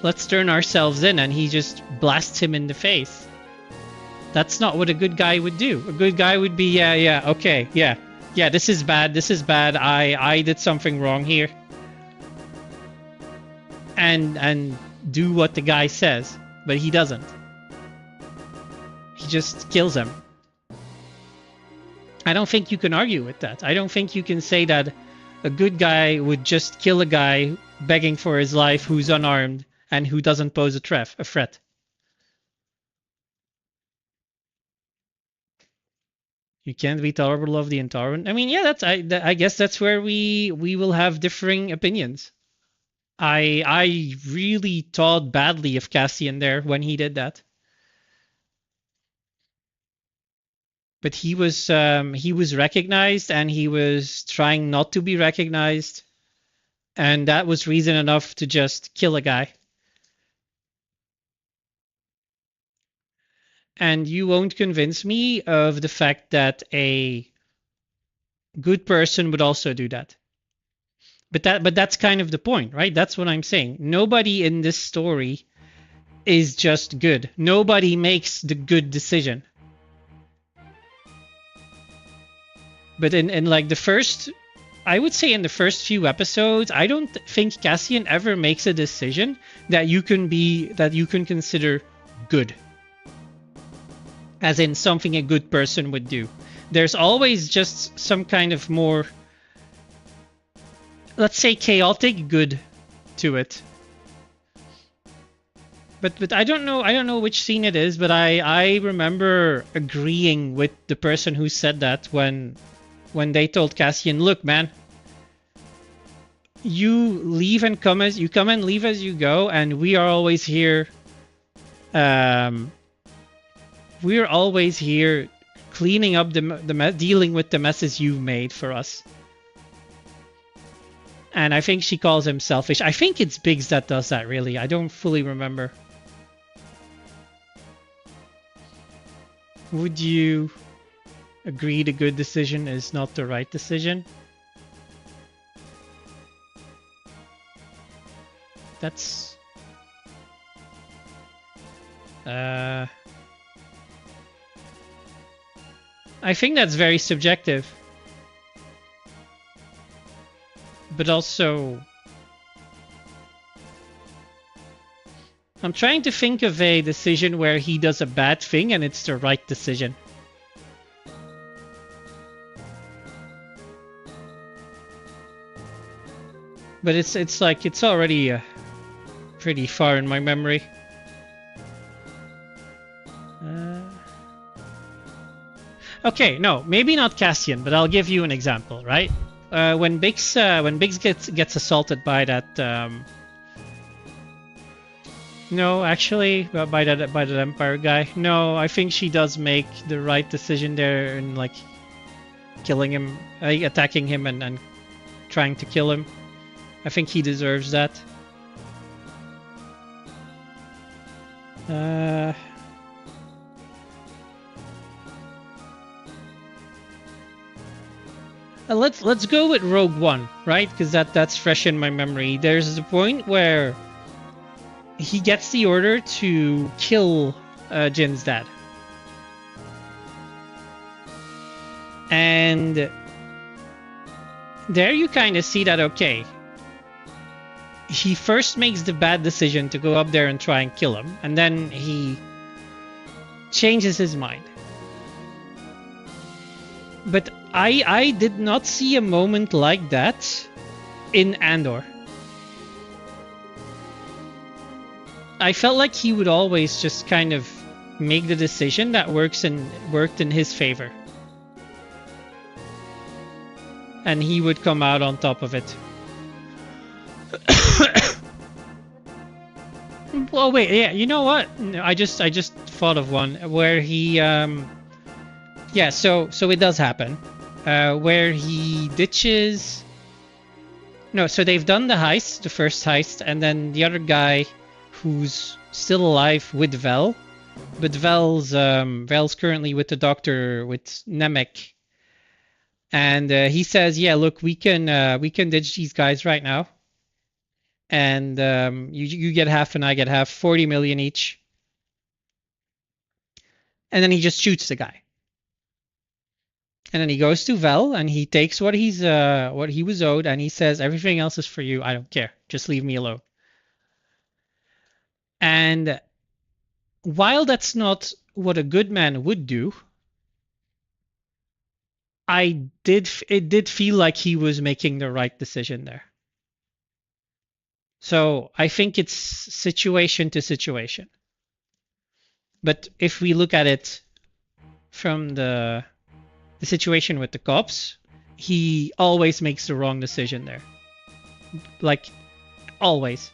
let's turn ourselves in, and he just blasts him in the face. That's not what a good guy would do. A good guy would be, yeah, okay, yeah, this is bad, I did something wrong here. And do what the guy says, but he doesn't. He just kills him. I don't think you can argue with that. I don't think you can say that a good guy would just kill a guy begging for his life who's unarmed and who doesn't pose a threat. You can't be tolerable of the intolerant. I mean, yeah, I guess that's where we will have differing opinions. I really thought badly of Cassian there when he did that. But he was recognized, and he was trying not to be recognized, and that was reason enough to just kill a guy. And you won't convince me of the fact that a good person would also do that. But that's kind of the point, right? That's what I'm saying. Nobody in this story is just good. Nobody makes the good decision. But in like the first, I would say in the first few episodes, I don't think Cassian ever makes a decision that you can consider good. As in something a good person would do. There's always just some kind of more, let's say, chaotic good to it. But I don't know which scene it is, but I remember agreeing with the person who said that when they told Cassian, look, man, you leave and come and leave as you go, and we are always here. We're always here cleaning up dealing with the messes you've made for us. And I think she calls him selfish. I think it's Biggs that does that, really. I don't fully remember. Would you agree the good decision is not the right decision? That's... I think that's very subjective. But also... I'm trying to think of a decision where he does a bad thing and it's the right decision. But it's like, it's already pretty far in my memory. Okay, no, maybe not Cassian, but I'll give you an example, right? When Biggs gets assaulted by that, no, actually, by that Empire guy. No, I think she does make the right decision there in like killing him, attacking him, and trying to kill him. I think he deserves that. Let's go with Rogue One, right? Because that's fresh in my memory. There's a point where he gets the order to kill Jin's dad, and there you kind of see that, okay, he first makes the bad decision to go up there and try and kill him, and then he changes his mind. But I did not see a moment like that in Andor. I felt like he would always just kind of make the decision that worked in his favor. And he would come out on top of it. Well, wait, yeah, you know what? I just thought of one where he yeah, so it does happen. Where he ditches. No, so they've done the heist, the first heist, and then the other guy who's still alive with Vel. But Vel's currently with the doctor with Nemec. And he says, yeah, look, we can ditch these guys right now. And you get half and I get half, 40 million each. And then he just shoots the guy. And then he goes to Vel and he takes what he was owed and he says, everything else is for you. I don't care. Just leave me alone. And while that's not what a good man would do, it did feel like he was making the right decision there. So I think it's situation to situation. But if we look at it from the situation with the cops, he always makes the wrong decision there. Like, always.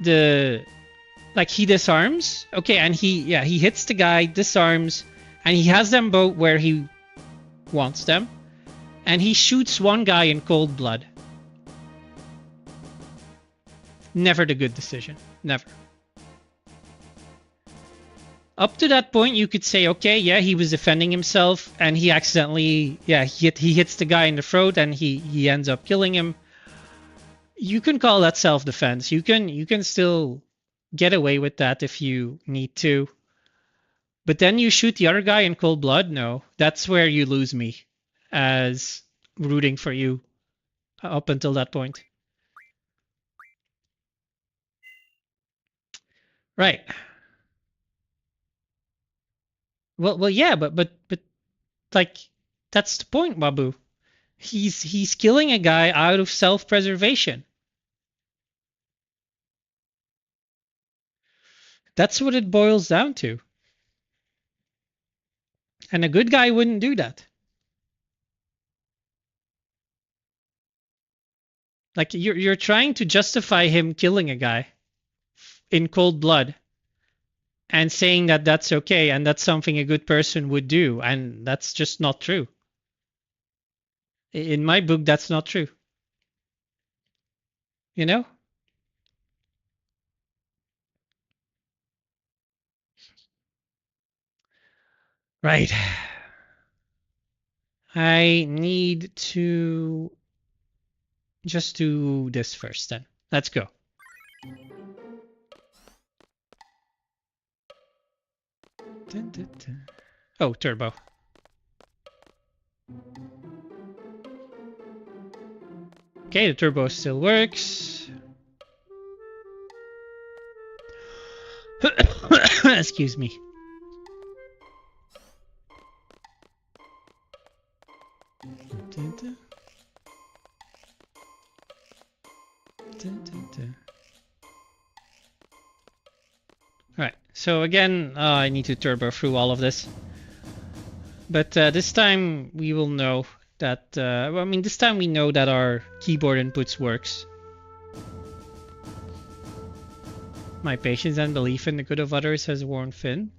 He disarms, okay, and he hits the guy, disarms, and he has them both where he wants them, and he shoots one guy in cold blood. Never the good decision. Never. Up to that point, you could say, okay, yeah, he was defending himself, and he accidentally, yeah, he hits the guy in the throat, and he ends up killing him. You can call that self-defense. You can still get away with that if you need to. But then you shoot the other guy in cold blood? No, that's where you lose me as rooting for you up until that point. Right. Well, yeah, but like that's the point, Babu. He's killing a guy out of self-preservation. That's what it boils down to. And a good guy wouldn't do that. Like you're trying to justify him killing a guy in cold blood and saying that that's okay and that's something a good person would do, and that's just not true. In my book, that's not true. You know? Right. I need to just do this first then. Let's go. Dun, dun, dun. Oh, turbo. Okay, the turbo still works. Excuse me. Alright, so again, I need to turbo through all of this. But this time we will know that, this time we know that our keyboard inputs works. My patience and belief in the good of others has worn thin.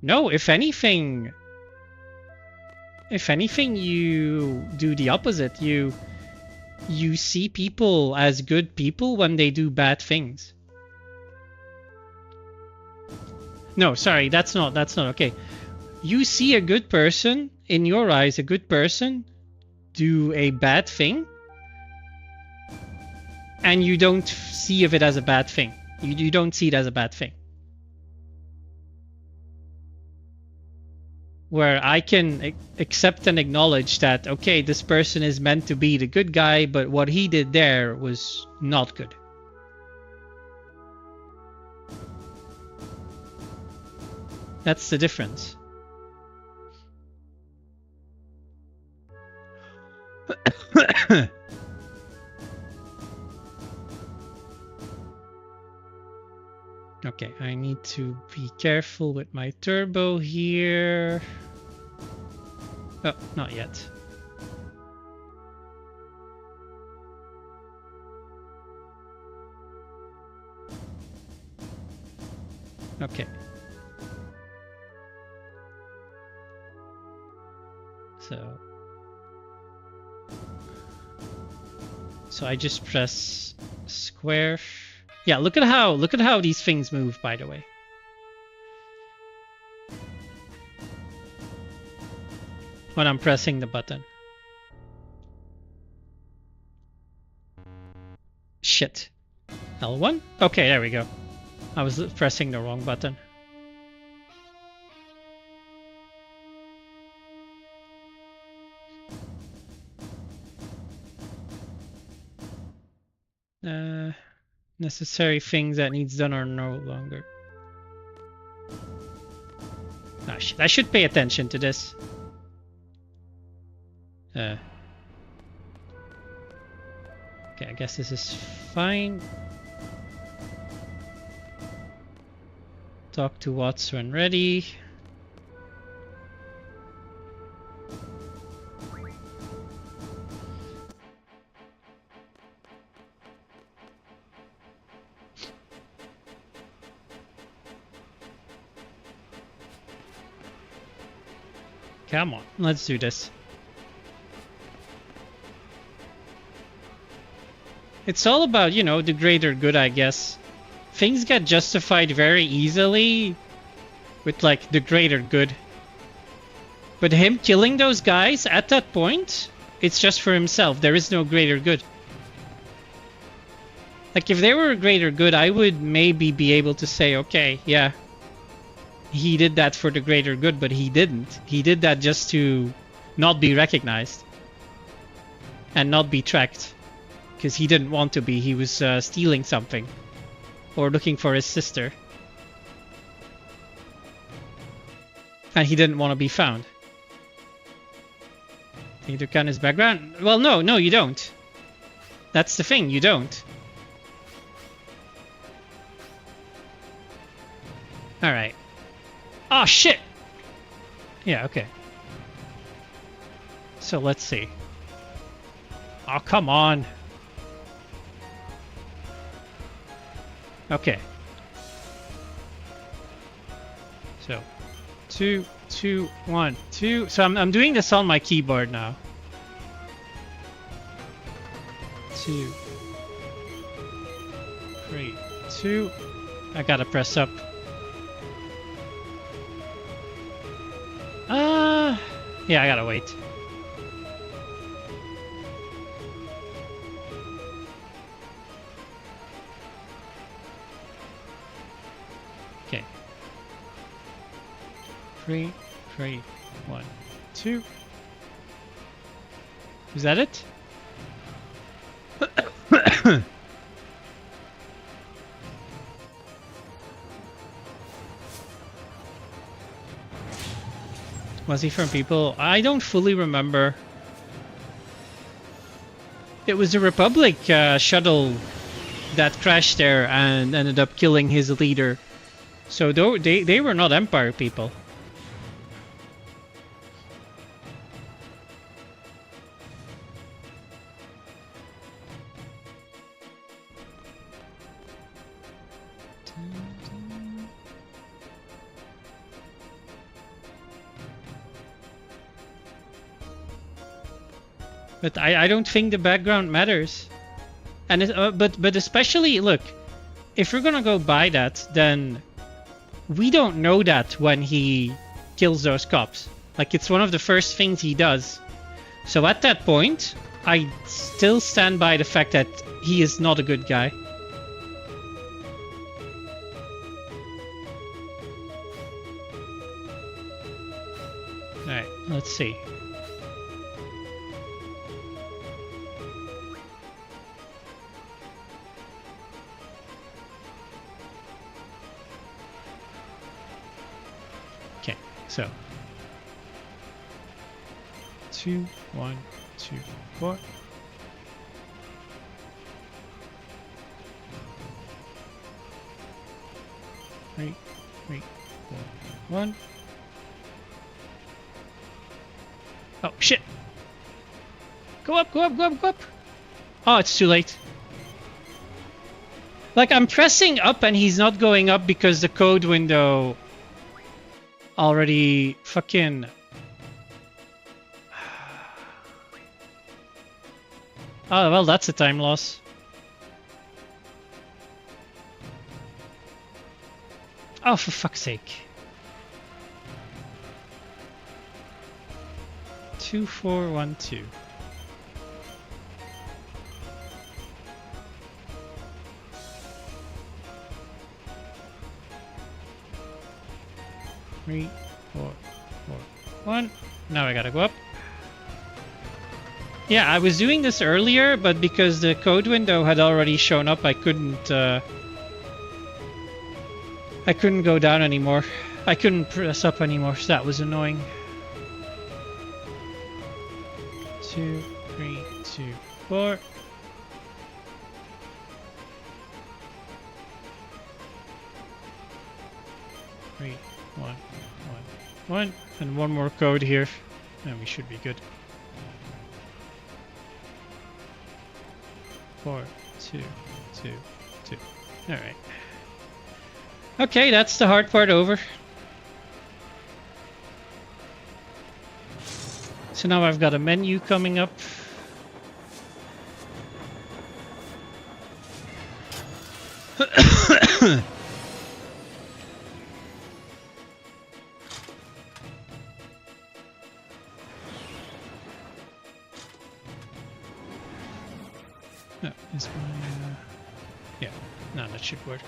No, if anything, you do the opposite. You see people as good people when they do bad things. No, sorry, that's not okay. You see a good person, in your eyes, a good person, do a bad thing, and you don't see of it as a bad thing. You don't see it as a bad thing. where I can accept and acknowledge that, okay, this person is meant to be the good guy, but what he did there was not good. That's the difference. Okay, I need to be careful with my turbo here. Oh, not yet. Okay. So I just press square. Yeah, look at how these things move, by the way. When I'm pressing the button. Shit. L1? Okay, there we go. I was pressing the wrong button. Necessary things that needs done are no longer. Ah, shit. I should pay attention to this. Okay, I guess this is fine. Talk to Watts when ready. Come on, let's do this. It's all about, you know, the greater good, I guess. Things get justified very easily with, like, the greater good. But him killing those guys at that point, it's just for himself. There is no greater good. Like, if there were a greater good, I would maybe be able to say, okay, yeah, he did that for the greater good, but he didn't. He did that just to not be recognized and not be tracked. Because he didn't want to be. He was stealing something. Or looking for his sister. And he didn't want to be found. Need to count his background? Well, no, you don't. That's the thing, you don't. Alright. Oh, shit! Yeah, okay. So let's see. Oh, come on. Okay. So, 2, 2, 1, 2. So I'm doing this on my keyboard now. 2, 3, 2. I gotta press up. Yeah, I gotta wait. Okay. 3, 3, 1, 2. Is that it? Was he from people? I don't fully remember. It was the Republic shuttle that crashed there and ended up killing his leader. So they were not Empire people. But I don't think the background matters. And but especially, look, if we're gonna go by that, then we don't know that when he kills those cops. Like, it's one of the first things he does. So at that point, I still stand by the fact that he is not a good guy. let's see. Okay, so 2, 1, 2, 4. Three, 4, 1. Oh shit! Go up, go up, go up, go up! Oh, it's too late. Like, I'm pressing up and he's not going up because the code window already fucking... Oh, well, that's a time loss. Oh, for fuck's sake. 2, 4, 1, 2. Three, 4, 4, 1. Now I gotta go up. Yeah, I was doing this earlier, but because the code window had already shown up, I couldn't go down anymore. I couldn't press up anymore, so that was annoying. 2, 3, 2, 4. Three, 1, 1, 1, and one more code here, and we should be good. 4, 2, 2, 2. All right. Okay, that's the hard part over. So now I've got a menu coming up. No, is my yeah, no, that should work.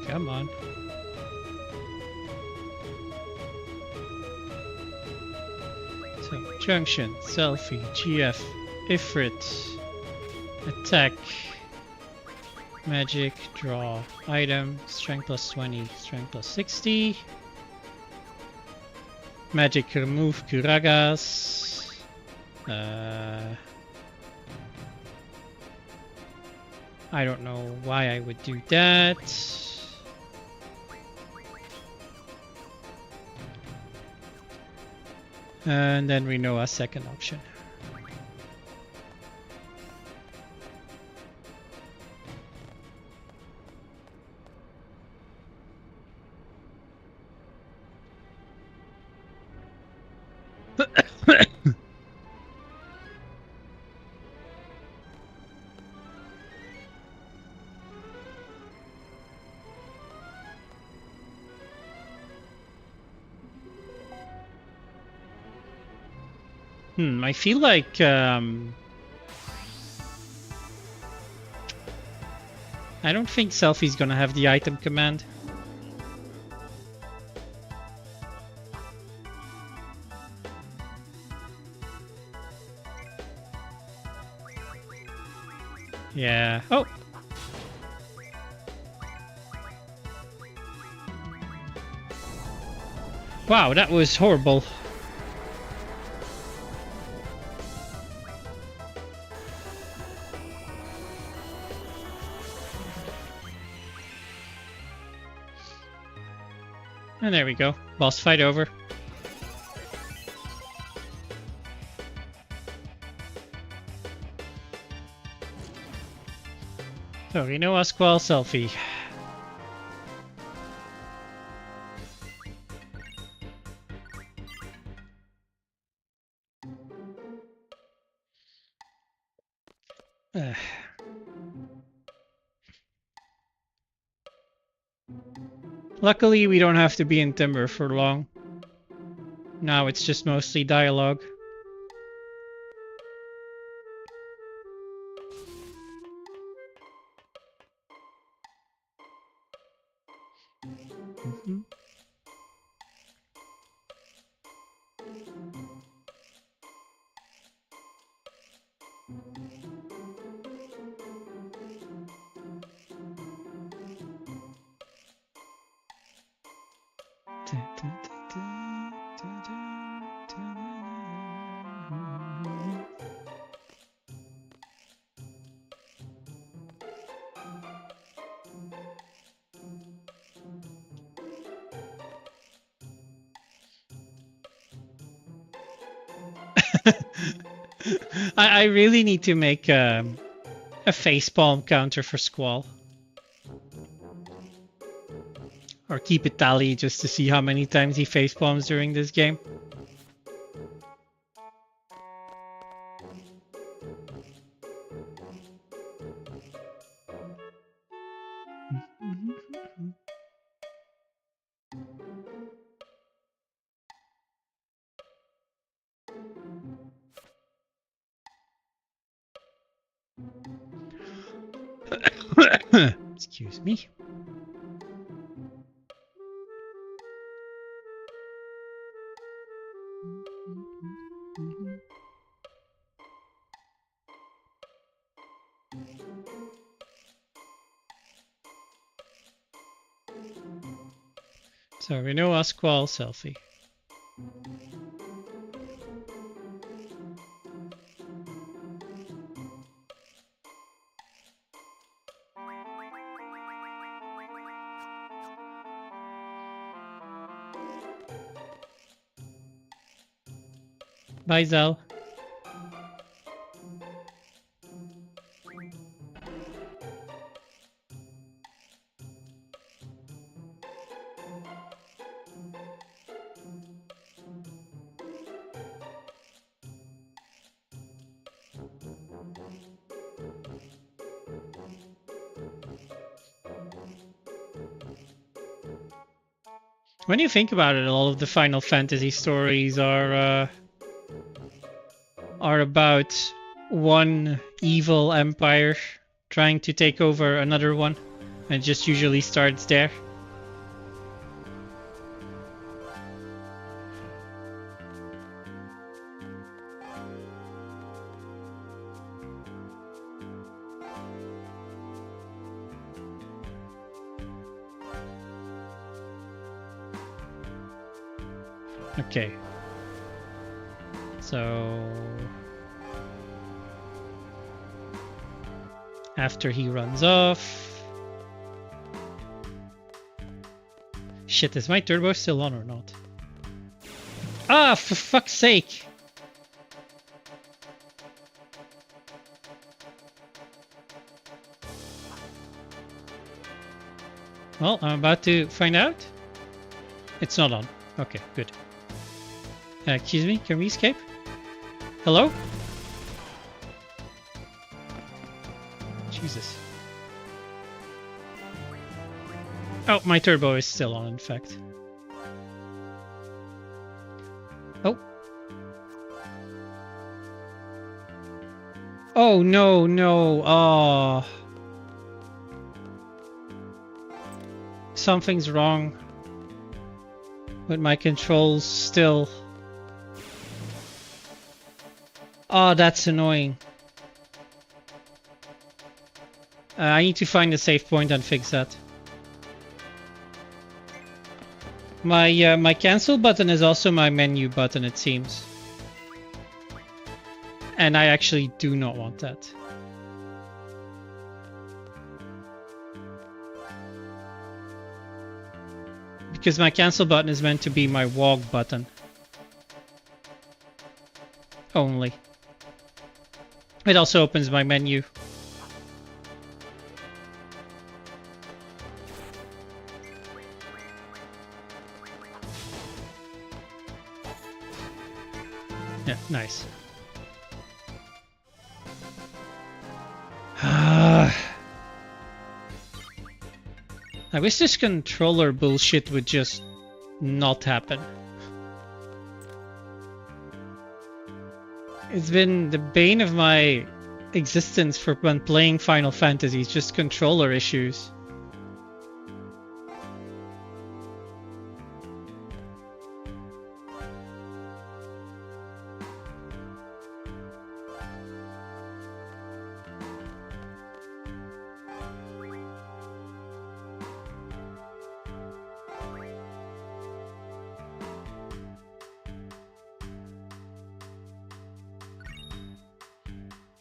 Come on. So, junction, selfie, GF, Ifrit, attack, magic, draw, item, strength plus 20, strength plus 60. Magic, remove Kuragas. I don't know why I would do that. And then we know our second option. I feel like I don't think Selfie's gonna have the item command. Yeah. Oh! Wow, that was horrible. And there we go. Boss fight over. So, Rinoa Squall Selfie. Luckily, we don't have to be in Timber for long. Now it's just mostly dialogue. Mm-hmm. I really need to make a facepalm counter for Squall. Or keep a tally just to see how many times he facepalms during this game. Excuse me. So we know Squall selfie. Bye, Zal. When you think about it, all of the Final Fantasy stories are about one evil empire trying to take over another one, and it just usually starts there. Okay. So after he runs off. Shit, is my turbo still on or not? Ah, for fuck's sake! Well, I'm about to find out. It's not on. Okay, good. Excuse me, can we escape? Hello? Jesus. Oh, my turbo is still on, in fact. Oh. Oh, no, no. Oh. Something's wrong with my controls still. Oh, that's annoying. I need to find a save point and fix that. My cancel button is also my menu button, it seems. And I actually do not want that. Because my cancel button is meant to be my walk button. Only. It also opens my menu. Yeah, nice. I wish this controller bullshit would just not happen. It's been the bane of my existence for when playing Final Fantasy. It's just controller issues.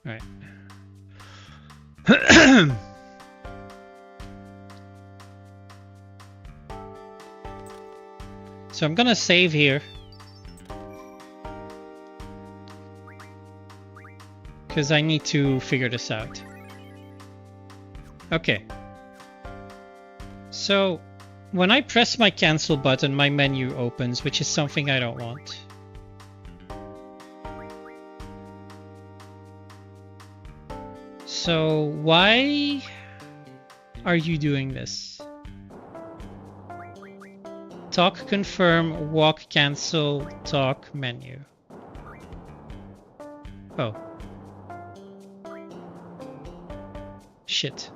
Right. So I'm gonna save here. Because I need to figure this out. Okay. So when I press my cancel button, my menu opens, which is something I don't want. So why are you doing this? Talk, confirm, walk, cancel, talk, menu. Oh. Shit.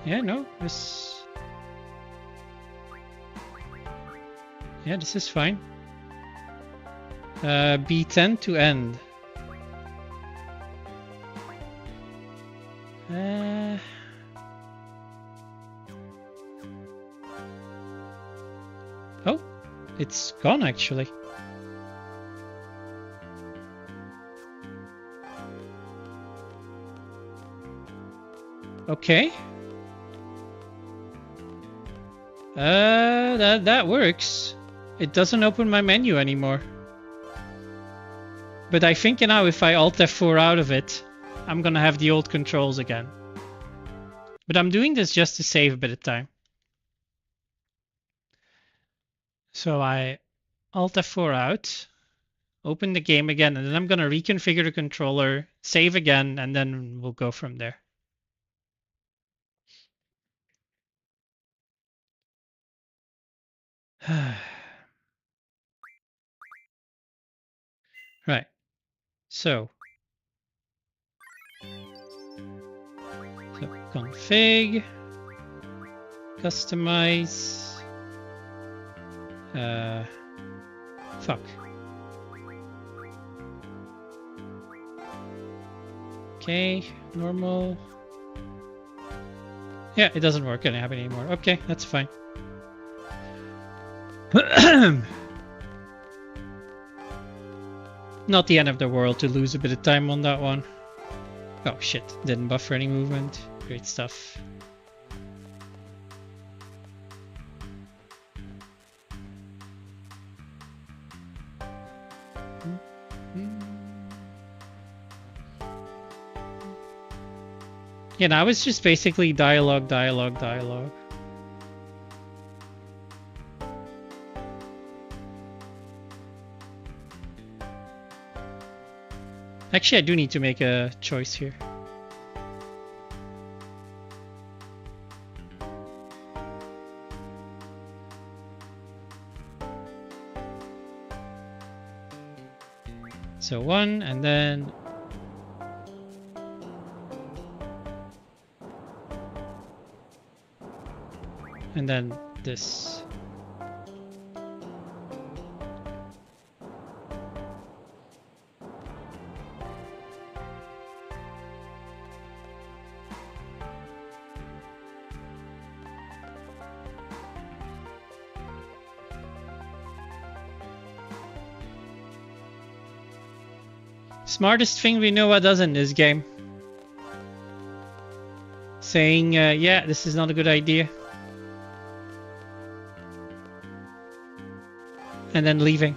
Yeah, no, this... Yeah, this is fine. B10 to end. Oh, it's gone actually. Okay. That works. It doesn't open my menu anymore. But I think now if I Alt F4 out of it, I'm gonna have the old controls again. But I'm doing this just to save a bit of time. So I Alt F4 out, open the game again, and then I'm gonna reconfigure the controller, save again, and then we'll go from there. Right. So config, customize, fuck. Okay, normal. Yeah, it doesn't work anymore. Okay, that's fine. Not the end of the world to lose a bit of time on that one. Oh shit, didn't buffer any movement. Great stuff. Yeah, now it's just basically dialogue. Actually, I do need to make a choice here. So one, and then... and then this. Smartest thing we know what doesn't this game. Saying, yeah, this is not a good idea. And then leaving.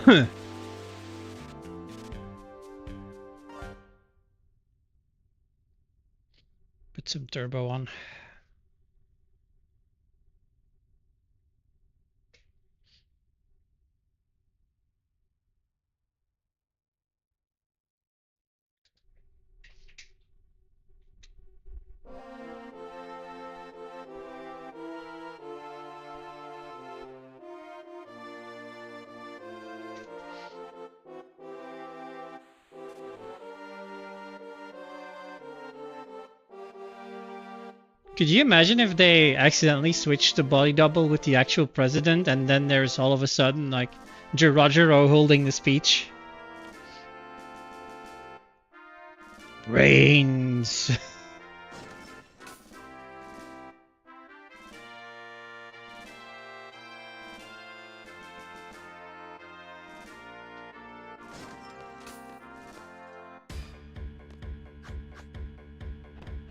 Put some turbo on. Could you imagine if they accidentally switched to body double with the actual president, and then there's all of a sudden like Roger holding the speech? Brains.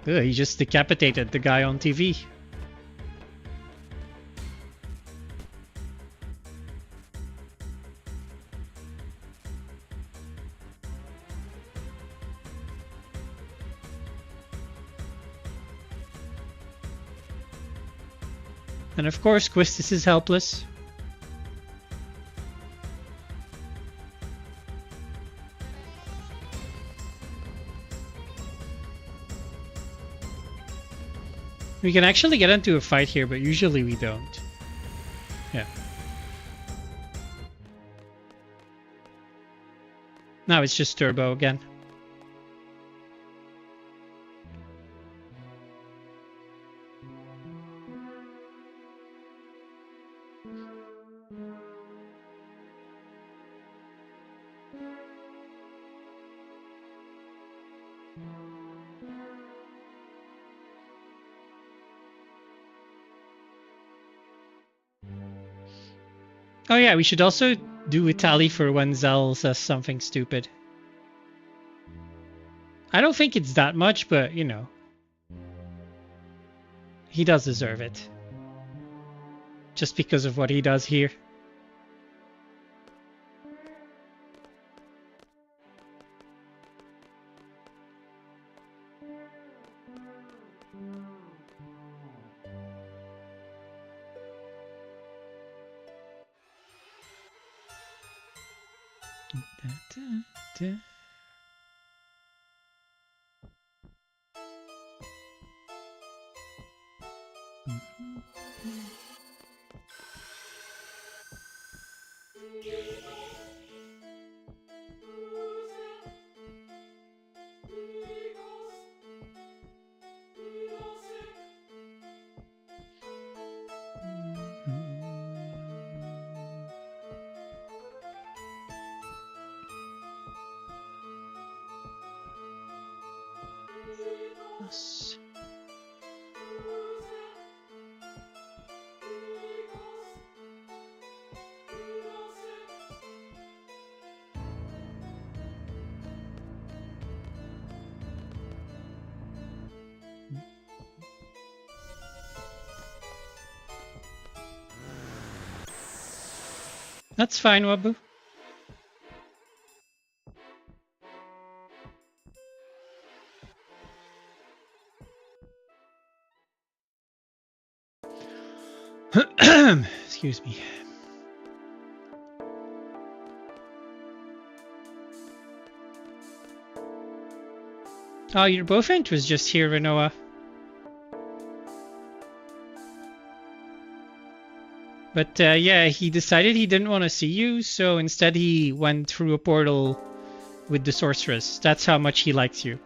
Ugh, he just decapitated the guy on TV. And of course, Quistis is helpless. We can actually get into a fight here, but usually we don't. Yeah. Now it's just turbo again. Oh yeah, we should also do a tally for when Zell says something stupid. I don't think it's that much, but you know. He does deserve it. Just because of what he does here. That's fine, Wabu. Excuse me. Oh, your boyfriend was just here, Renoa. But yeah, he decided he didn't want to see you, so instead he went through a portal with the sorceress. That's how much he likes you.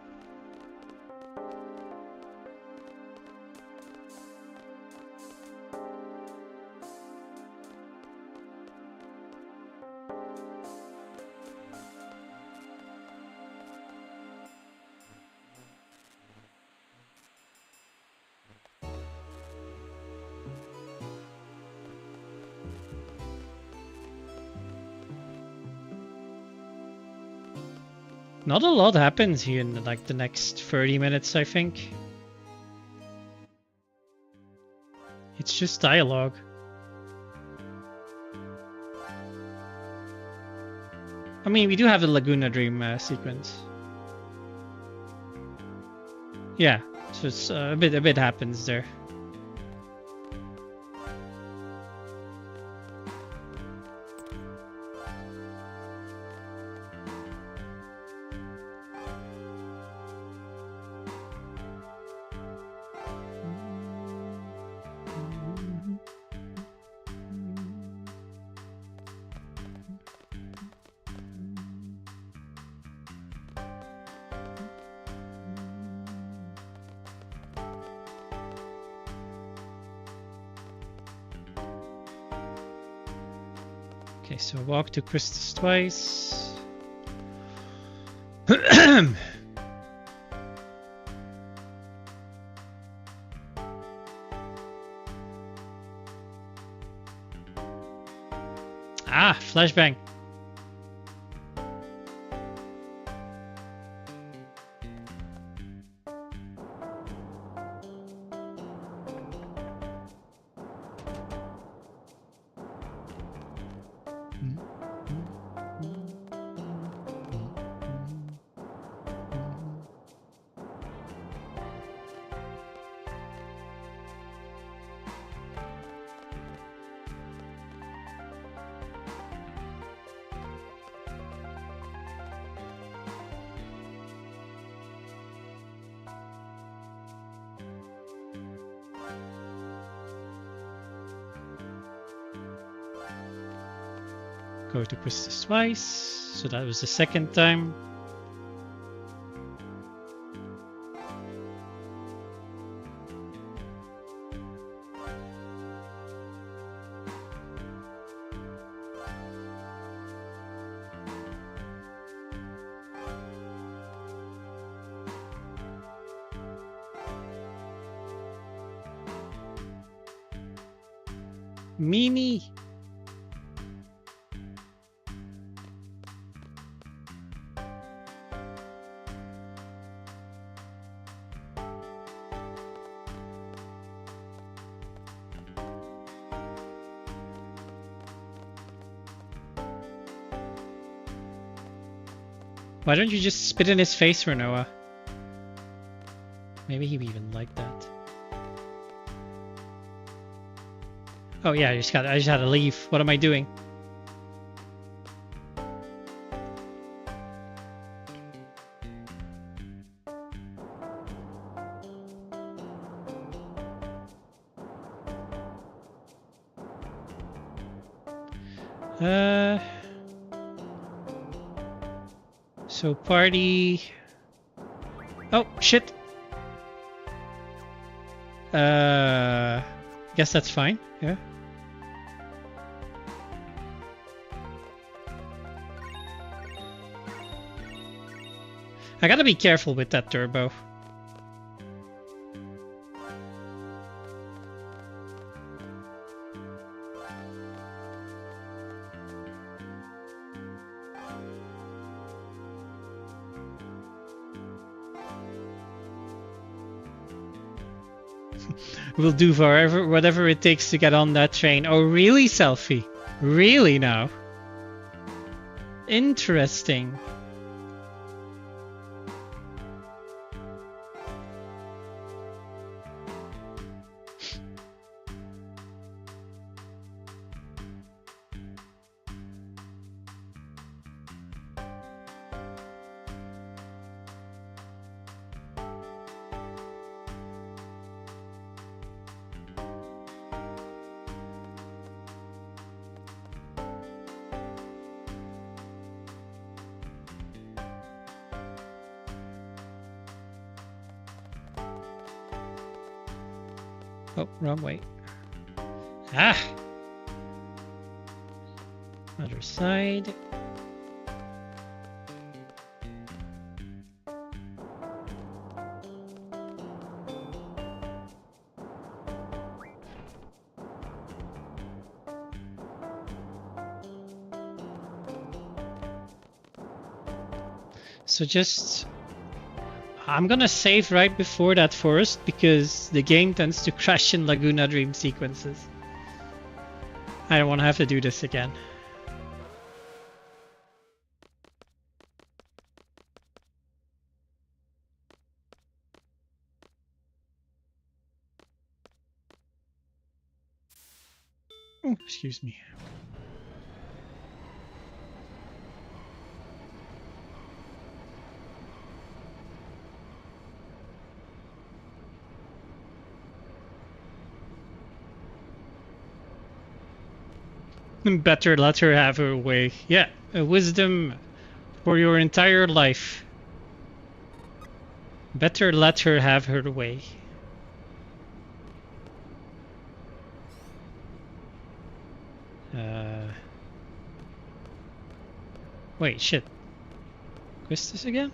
Not a lot happens here in like the next 30 minutes, I think. It's just dialogue. I mean, we do have the Laguna Dream sequence. Yeah, so it's a bit happens there. Okay, so walk to Christus twice. Ah, flashbang. Go to Christus twice. So that was the second time. Mimi. Why don't you just spit in his face, Renoa? Maybe he would even like that. Oh yeah, I just had to leave. What am I doing? So party. Oh shit. Guess that's fine. Yeah. I gotta be careful with that turbo. We'll do whatever it takes to get on that train. Oh, really, Selfie? Really now? Interesting. Oh, wrong way. Ah! Other side. So just... I'm gonna save right before that forest because the game tends to crash in Laguna Dream sequences. I don't want to have to do this again. Oh, excuse me. Better let her have her way. Yeah, a wisdom for your entire life. Better let her have her way. Wait, shit. Twist this again?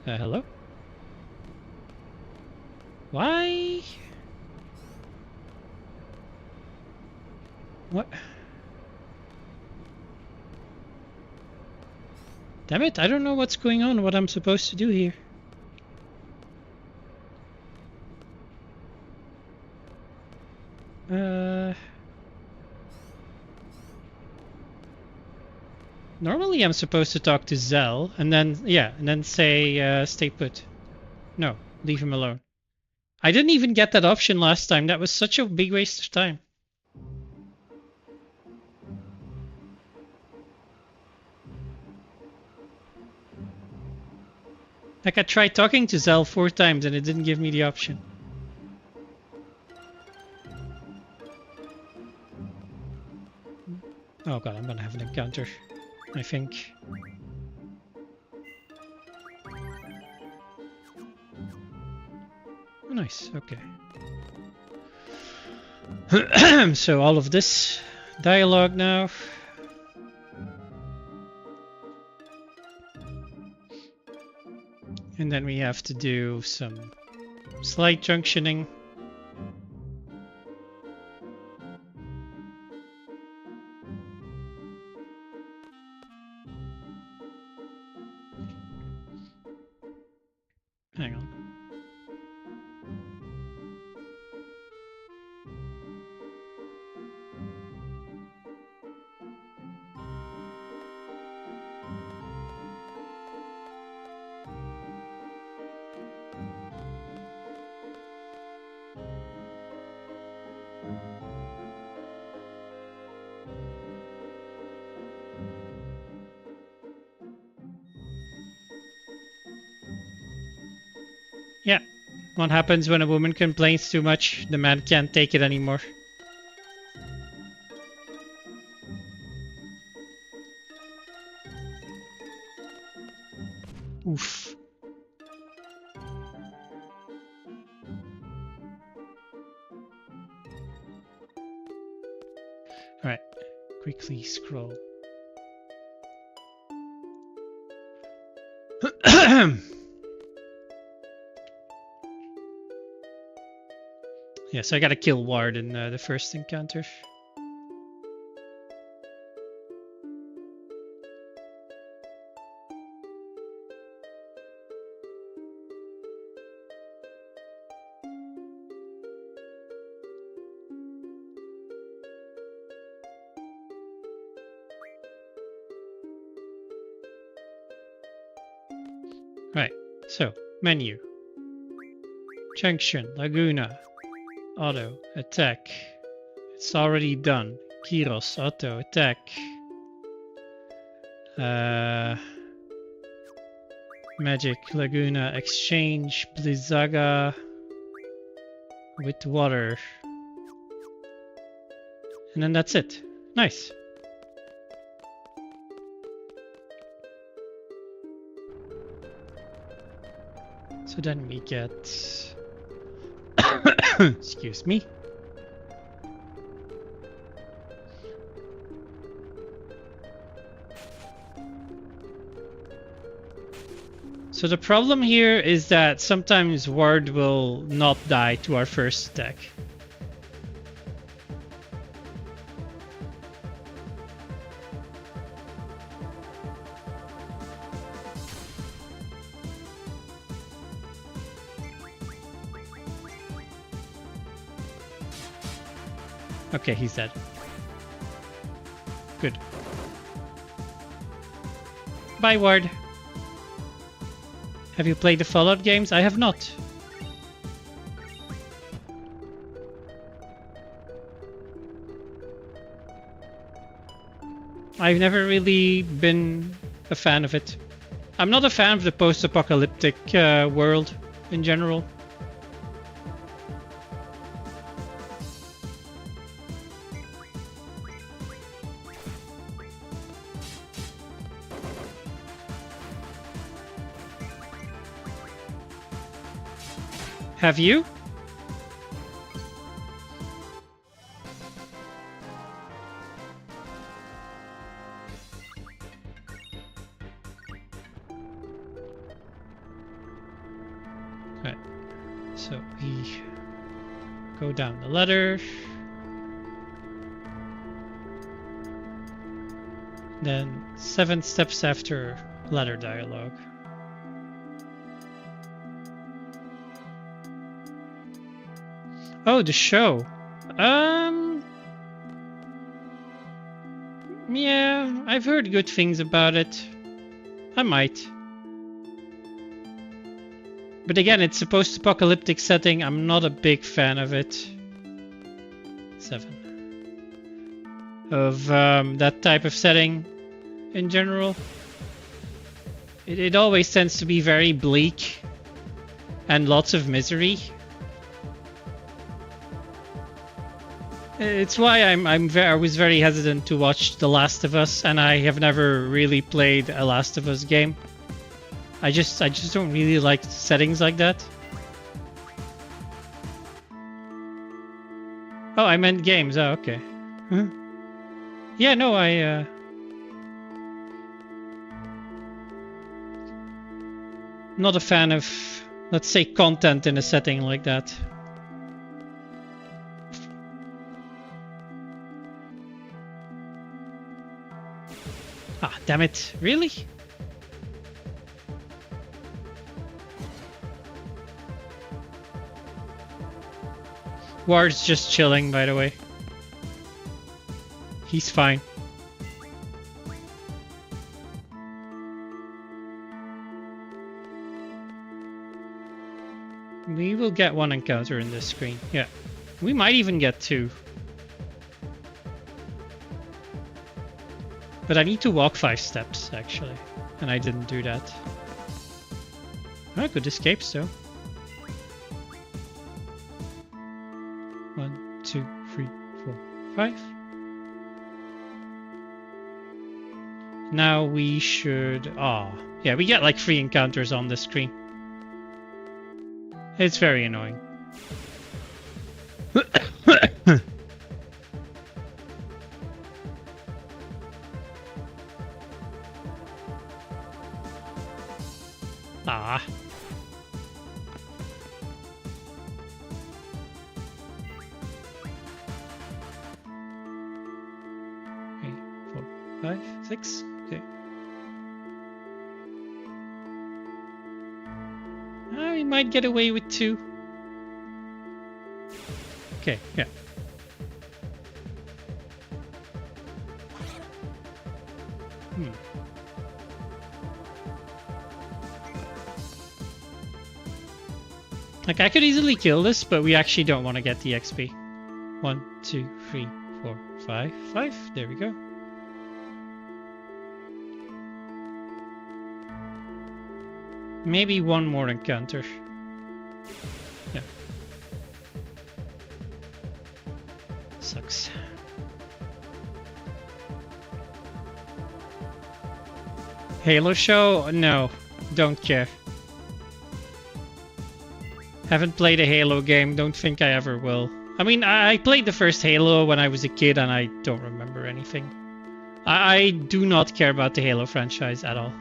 Hello? Why? What? Damn it, I don't know what's going on, what I'm supposed to do here. Normally I'm supposed to talk to Zell, and then, yeah, and then say, stay put. No, leave him alone. I didn't even get that option last time. That was such a big waste of time. Like, I tried talking to Zell 4 times and it didn't give me the option. Oh god, I'm gonna have an encounter, I think. Oh, nice, okay. So all of this dialogue now. And then we have to do some slight junctioning. Hang on. Yeah, what happens when a woman complains too much? The man can't take it anymore. Oof. Alright, quickly scroll. Yeah, so I gotta kill Ward in the first encounter. Right, so menu, junction, Laguna, auto, attack. It's already done. Kyros, auto, attack. Magic, Laguna, exchange, Blizzaga with water. And then that's it. Nice. So then we get... Excuse me. So the problem here is that sometimes Ward will not die to our first attack. Okay, he's dead. Good. Bye, Ward. Have you played the Fallout games? I have not. I've never really been a fan of it. I'm not a fan of the post-apocalyptic world in general. Have you? So we go down the ladder. Then 7 steps after ladder dialogue. Oh, the show. Yeah, I've heard good things about it. I might. But again, it's a post-apocalyptic setting. I'm not a big fan of it. 7. Of that type of setting in general. It always tends to be very bleak and lots of misery. It's why I was very hesitant to watch The Last of Us, and I have never really played a Last of Us game. I just don't really like settings like that. Oh, I meant games. Oh, okay. Huh? Yeah, no, not a fan of, let's say, content in a setting like that. Ah, damn it. Really? Ward's just chilling, by the way. He's fine. We will get 1 encounter in this screen. Yeah. We might even get 2. But I need to walk 5 steps, actually. And I didn't do that. Oh, good escapes, though. 1, 2, 3, 4, 5. Now we should... yeah, we get like 3 encounters on the screen. It's very annoying. Ah. Okay, 4, 5, 6. Okay. We might get away with 2. Okay, yeah. Like, I could easily kill this, but we actually don't want to get the XP. 1, 2, 3, 4, 5. 5. There we go. Maybe 1 more encounter. Yeah. Sucks. Halo show? No. Don't care. Haven't played a Halo game, don't think I ever will. I mean, I played the first Halo when I was a kid and I don't remember anything. I do not care about the Halo franchise at all.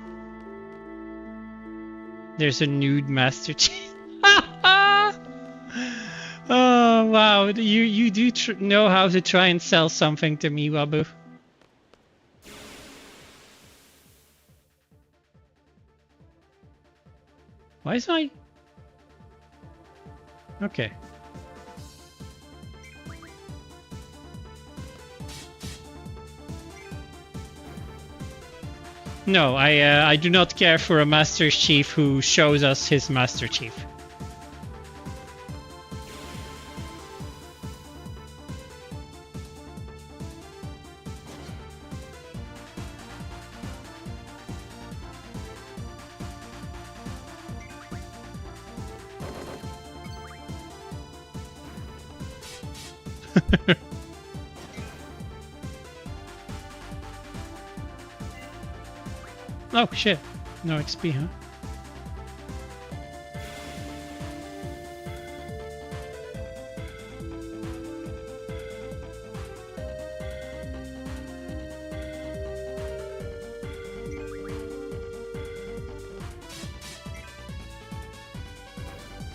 There's a nude Master Chief. Oh, wow. You do know how to try and sell something to me, Wabu. Why is my... Okay. No, I do not care for a Master Chief who shows us his Master Chief. Oh shit, no XP, huh?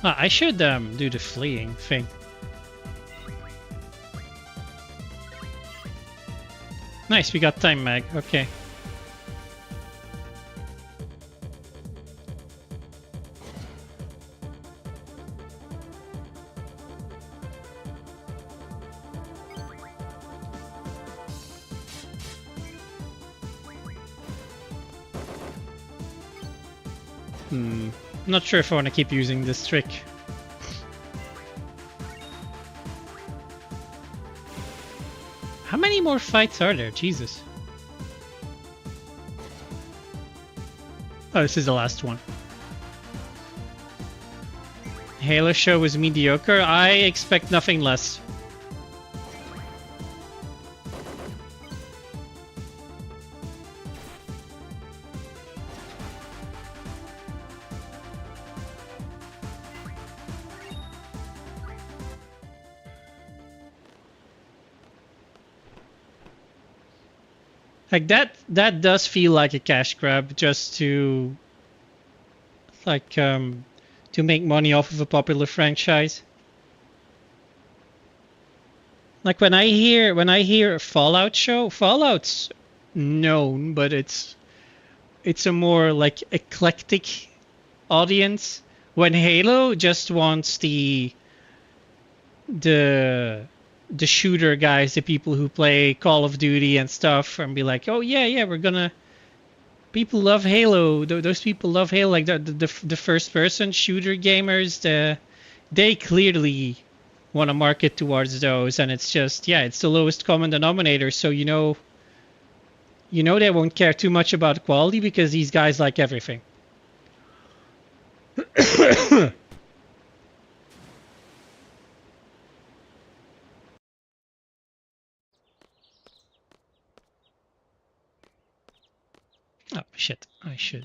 Ah, I should do the fleeing thing. Nice, we got time mag. Okay. Not sure if I want to keep using this trick. How many more fights are there? Jesus. Oh, this is the last one. Halo show was mediocre. I expect nothing less. Like that does feel like a cash grab just to like to make money off of a popular franchise. Like when I hear Fallout show, Fallout's known, but it's a more like eclectic audience. When Halo just wants the shooter guys, the people who play Call of Duty and stuff, and be like, oh yeah, we're gonna. People love Halo. Those people love Halo. Like the first person shooter gamers, they clearly want to market towards those, and it's just it's the lowest common denominator. So you know they won't care too much about quality because these guys like everything. Oh shit, I should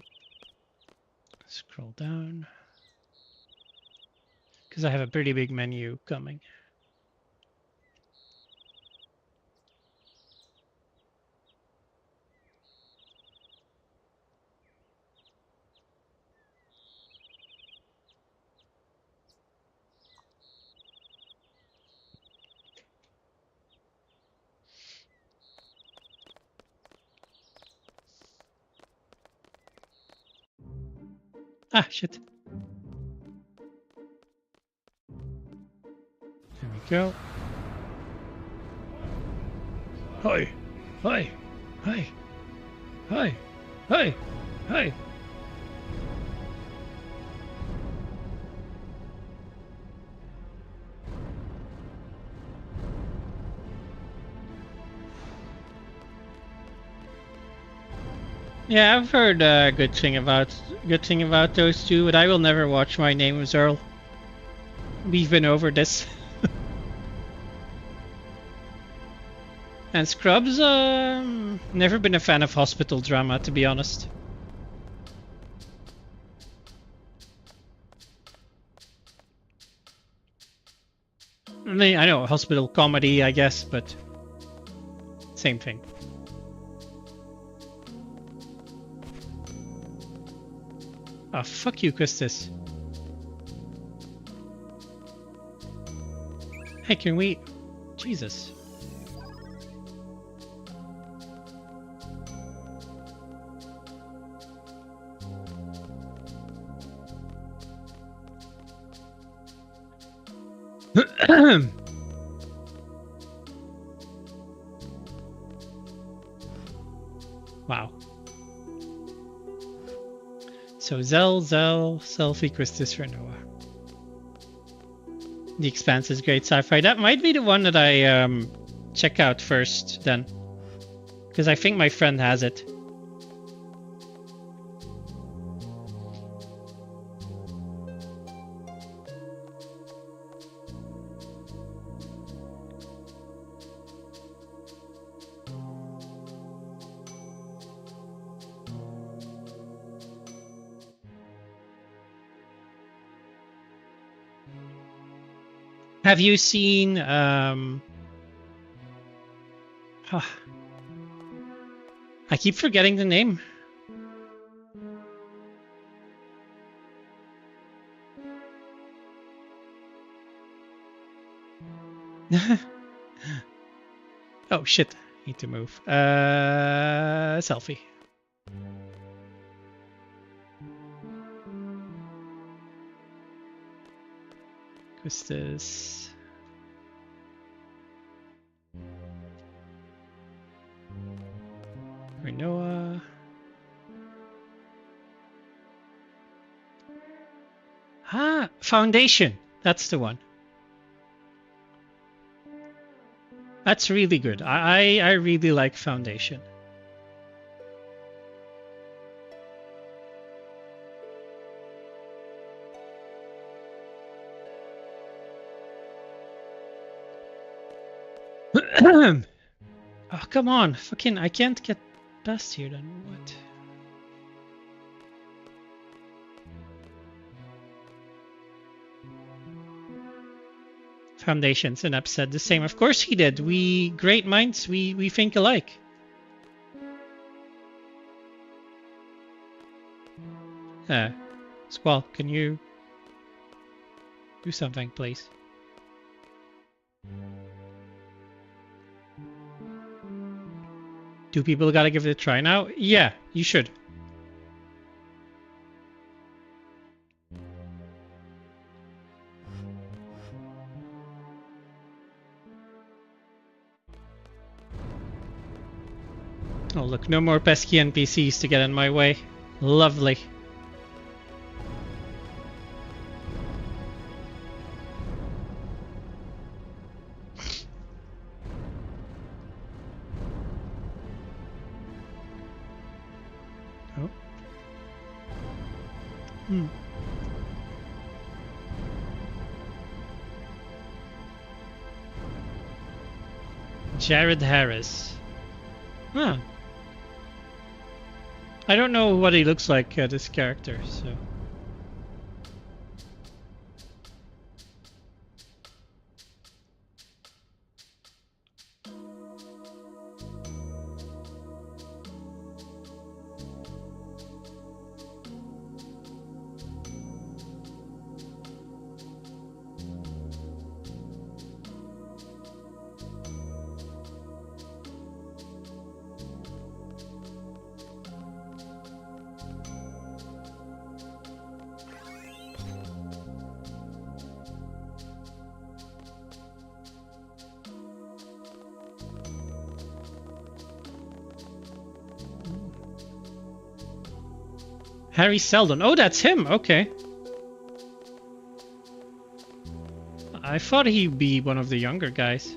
scroll down because I have a pretty big menu coming. Ah, shit. There we go. Hi. Hi. Hi. Hi. Hi. Hi. Yeah, I've heard good thing about those two, but I will never watch My Name is Earl. We've been over this. And Scrubs, never been a fan of hospital drama, to be honest. I mean, I know hospital comedy, I guess, but same thing. Oh, fuck you, Christus. Hey, can we... Jesus. Wow. So Zell, Selfie, Christus for Noah. The Expanse is great sci-fi. That might be the one that I check out first then. Because I think my friend has it. Have you seen I keep forgetting the name. shit. Need to move. Selfie. Quistis. Renoa. Ah, Foundation. That's the one. That's really good. I really like Foundation. Oh, come on. Fucking, I can't get past here then. What? Foundation, Synapse said the same. Of course he did. We great minds, we think alike. Squall, can you do something, please? Do people gotta give it a try now? Yeah, you should. Oh look, no more pesky NPCs to get in my way. Lovely. Oh. Jared Harris. Huh. I don't know what he looks like, this character, so... Harry Seldon. Oh, that's him. Okay. I thought he'd be one of the younger guys.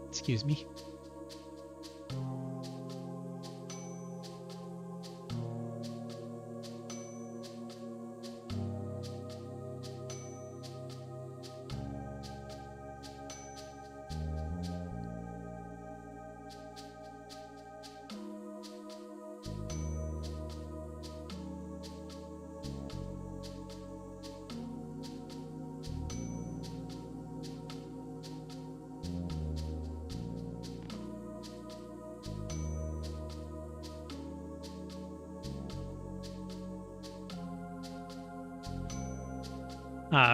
Excuse me.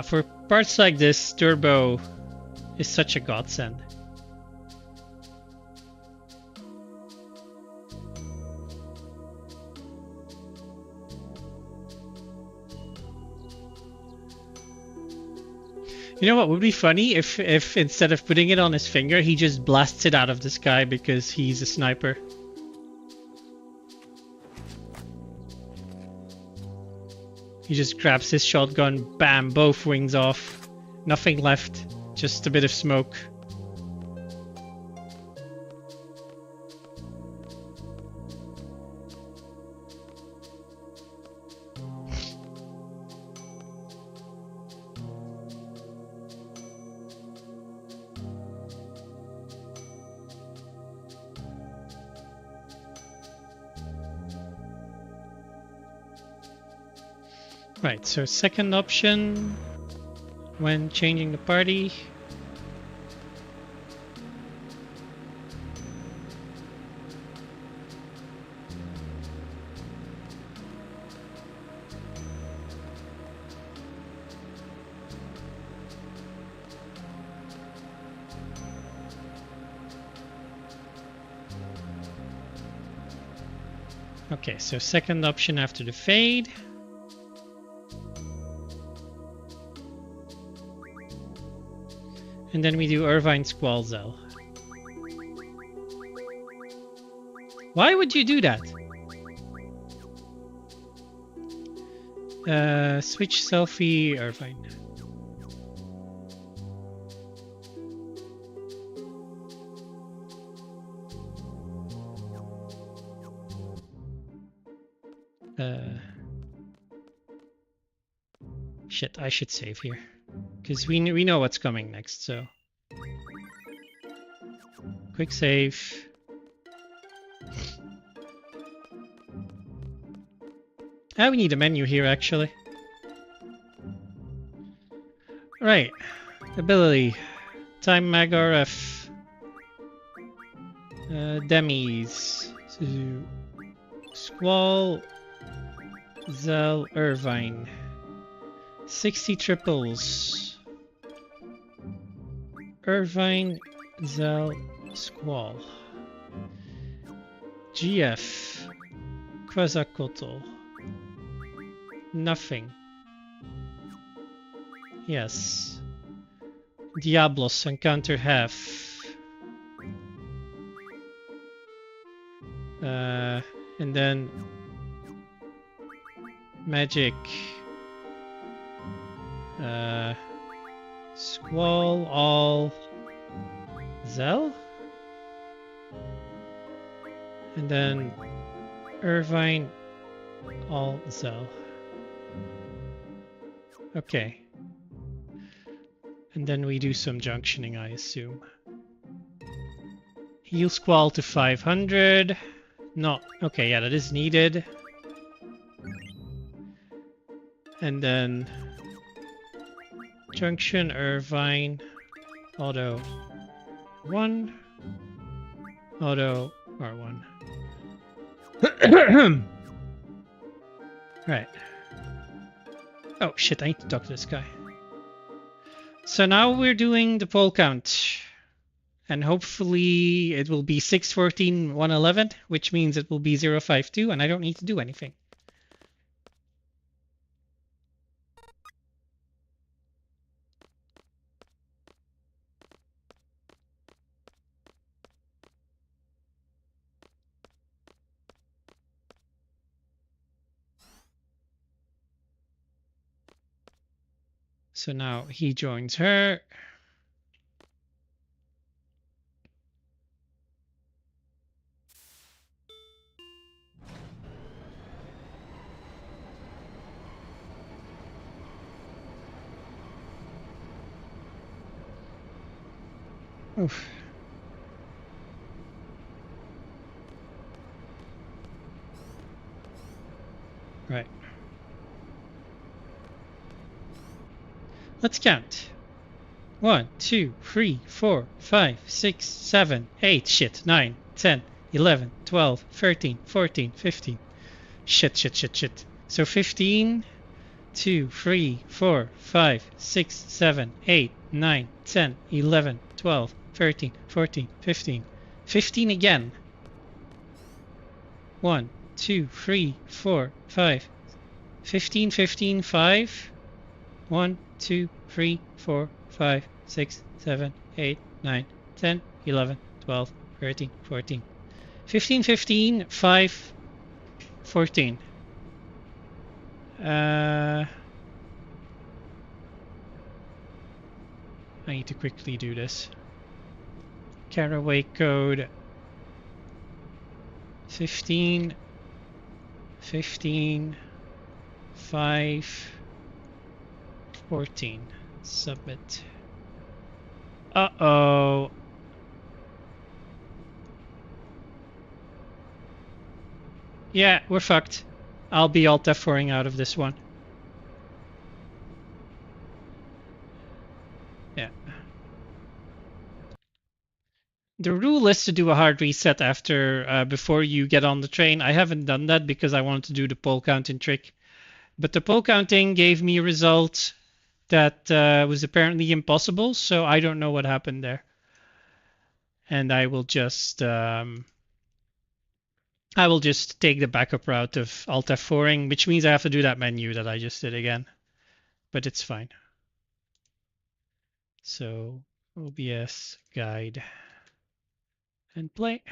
For parts like this, Turbo is such a godsend. You know what would be funny if instead of putting it on his finger, he just blasts it out of the sky because he's a sniper. He just grabs his shotgun, bam, both wings off. Nothing left, just a bit of smoke. Right, so second option when changing the party. Okay, so second option after the fade. And then we do Irvine Squalzel. Why would you do that? Switch selfie Irvine. Shit, I should save here. Because we know what's coming next, so. Quick save. Ah, we need a menu here, actually. Right. Ability. Time Mag RF. Demis. So, Squall. Zell Irvine. 60 triples. Irvine, Zell, Squall. GF. Quetzalcoatl. Nothing. Yes. Diablos, encounter half. And then magic. Squall, all, Zell? And then Irvine, all, Zell. Okay. And then we do some junctioning, I assume. Heal Squall to 500. No, okay, yeah, that is needed. And then Junction, Irvine, Auto 1, Auto R1. Right. Oh shit, I need to talk to this guy. So now we're doing the poll count. And hopefully it will be 614, 111, which means it will be 052, and I don't need to do anything. So now he joins her. Oof. Right. Let's count. 1, 2, 3, 4, 5, 6, 7, 8, shit, 9, 10, 11, 12, 13, 14, 15. Shit. So 15, 2, 3, 4, 5, 6, 7, 8, 9, 10, 11, 12, 13, 14, 15. 15 again. 1, 2, 3, 4, 5. 15, 15, 5. 1, 2, 3, 4, 5, 6, 7, 8, 9, 10, 11, 12, 13, 14. 15, 15, 5, 14. I need to quickly do this. Caraway code 15, 15, 5, 14. Submit. Uh-oh. Yeah, we're fucked. I'll be Alt F4ing out of this one. Yeah. The rule is to do a hard reset after before you get on the train. I haven't done that because I wanted to do the poll counting trick. But the poll counting gave me a result that was apparently impossible, so I don't know what happened there. And I will just I will just take the backup route of Alt F4ing, which means I have to do that menu that I just did again. But it's fine. So OBS guide and play.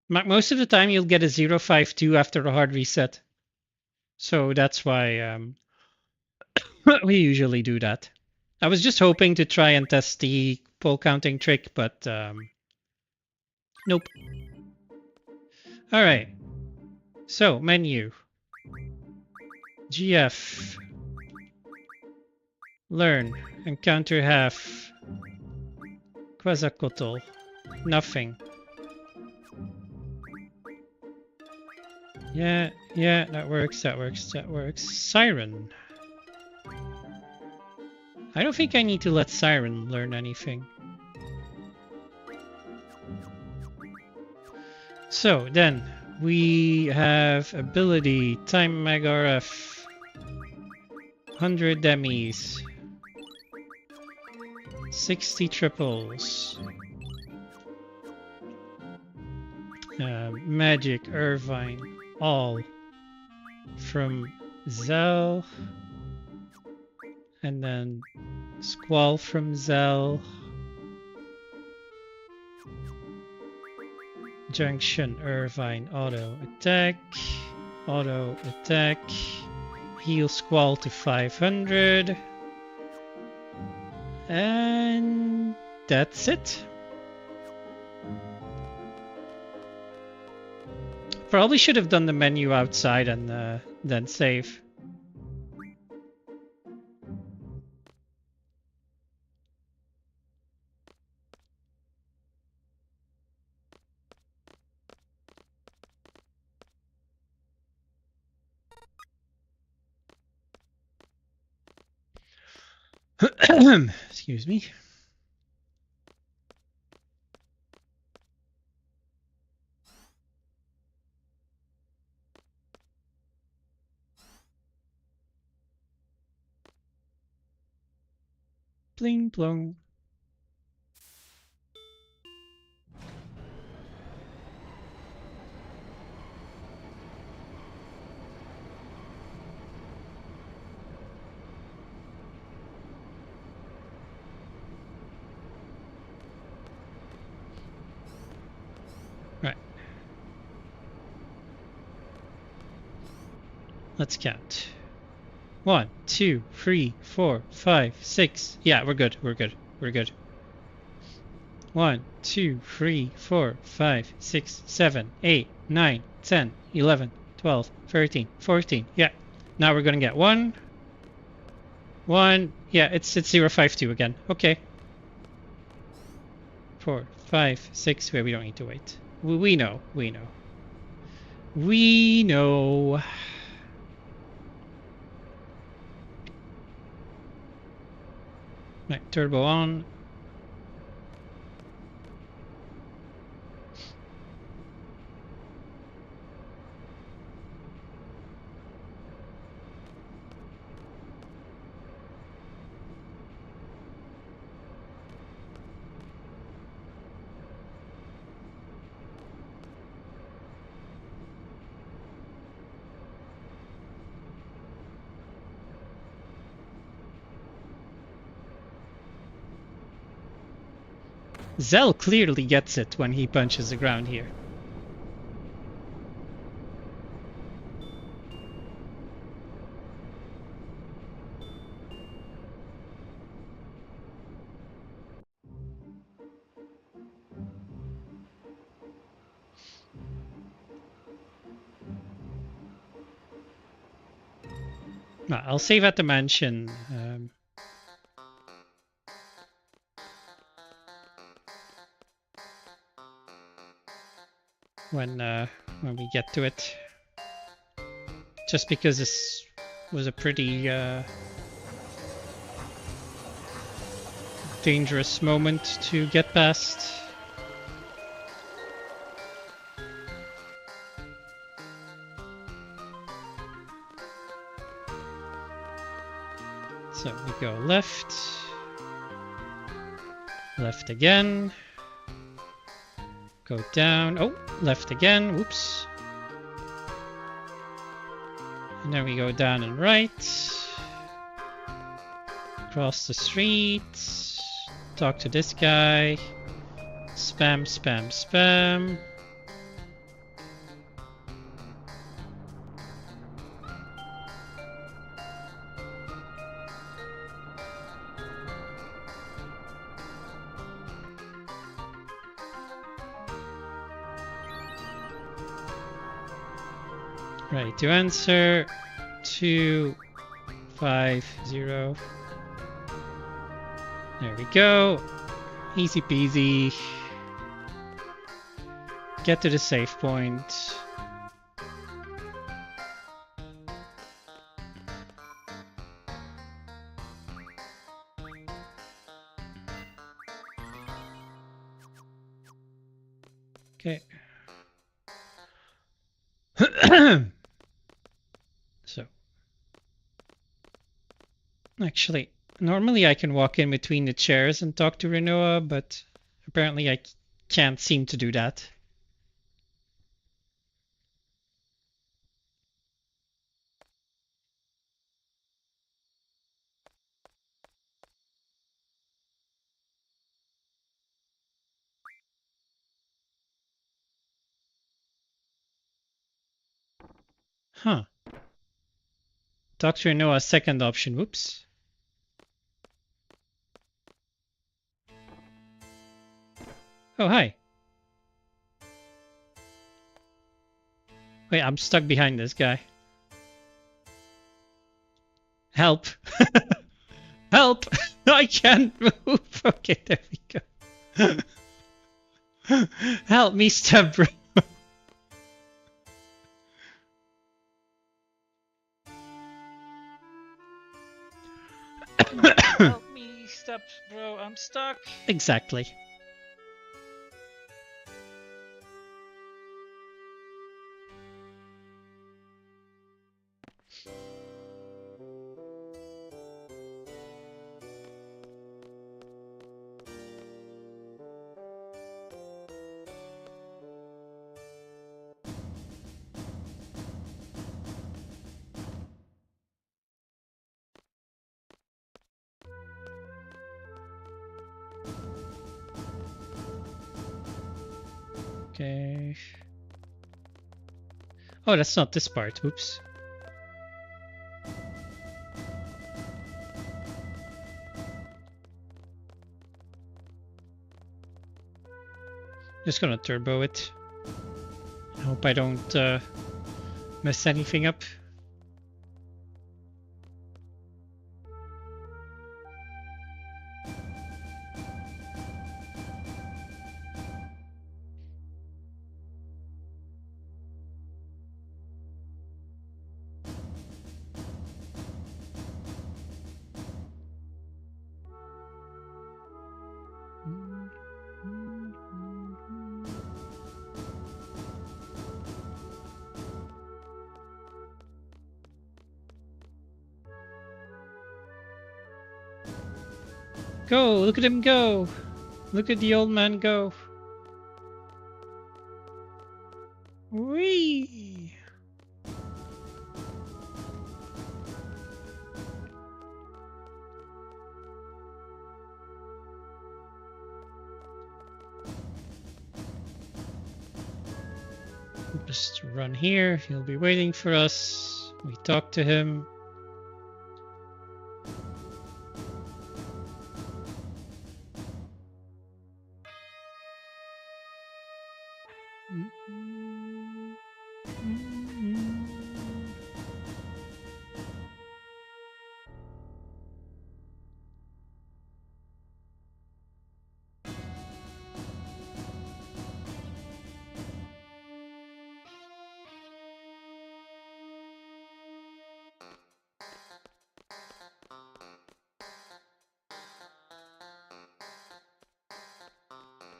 Most of the time you'll get a 052 after a hard reset. So that's why we usually do that. I was just hoping to try and test the pull counting trick, but nope. All right. So menu. GF. Learn. Encounter half. Quetzalcoatl. Nothing. Yeah, that works. Siren. I don't think I need to let Siren learn anything. So then we have ability, time MagRF, 100 demis, 60 triples, magic, Irvine, all from Zell, and then Squall from Zell, Junction, Irvine, auto attack, heal Squall to 500, and that's it. Probably should have done the menu outside and then save. Excuse me. Bling blong. Right. Let's count. 1, 2, 3, 4, 5, 6. Yeah, we're good. 1, 2, 3, 4, 5, 6, 7, 8, 9, 10, 11, 12, 13, 14. Yeah. Now we're gonna get 1. Yeah, it's 052 again. Okay. 4, 5, 6. Wait, we don't need to wait. We know. Right, turbo on. Zell clearly gets it when he punches the ground here. I'll save at the mansion. When we get to it. Just because this was a pretty dangerous moment to get past. So we go left. Left again. Go down. Oh, left again. Whoops. And then we go down and right. Cross the street. Talk to this guy. Spam, spam, spam. Right, to answer 250. There we go. Easy peasy. Get to the save point. Okay. So, actually, normally I can walk in between the chairs and talk to Renoa, but apparently I can't seem to do that. Huh. Talk to Renoa, second option. Whoops. Oh, hi. Wait, I'm stuck behind this guy. Help. Help! I can't move. Okay, there we go. Help me, step bro. Help me, step bro, I'm stuck. Exactly. Okay. Oh, that's not this part. Oops. Just gonna turbo it. I hope I don't mess anything up. Go! Look at him go! Look at the old man go! Whee! Just run here. He'll be waiting for us. We talk to him.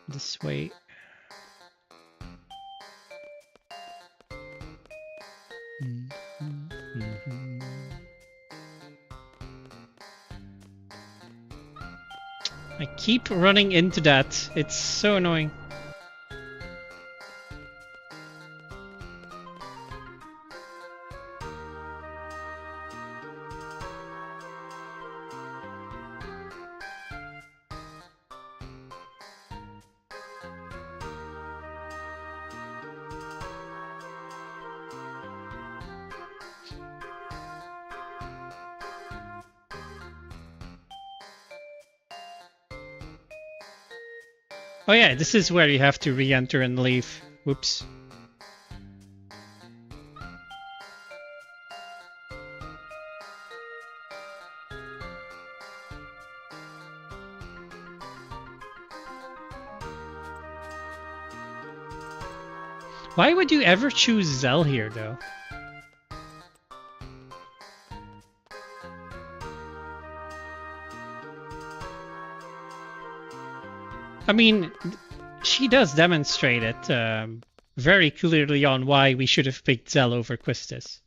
This way. I keep running into that. It's so annoying. Oh yeah, this is where you have to re-enter and leave. Whoops. Why would you ever choose Zell here, though? I mean, she does demonstrate it very clearly on why we should have picked Zell over Quistis.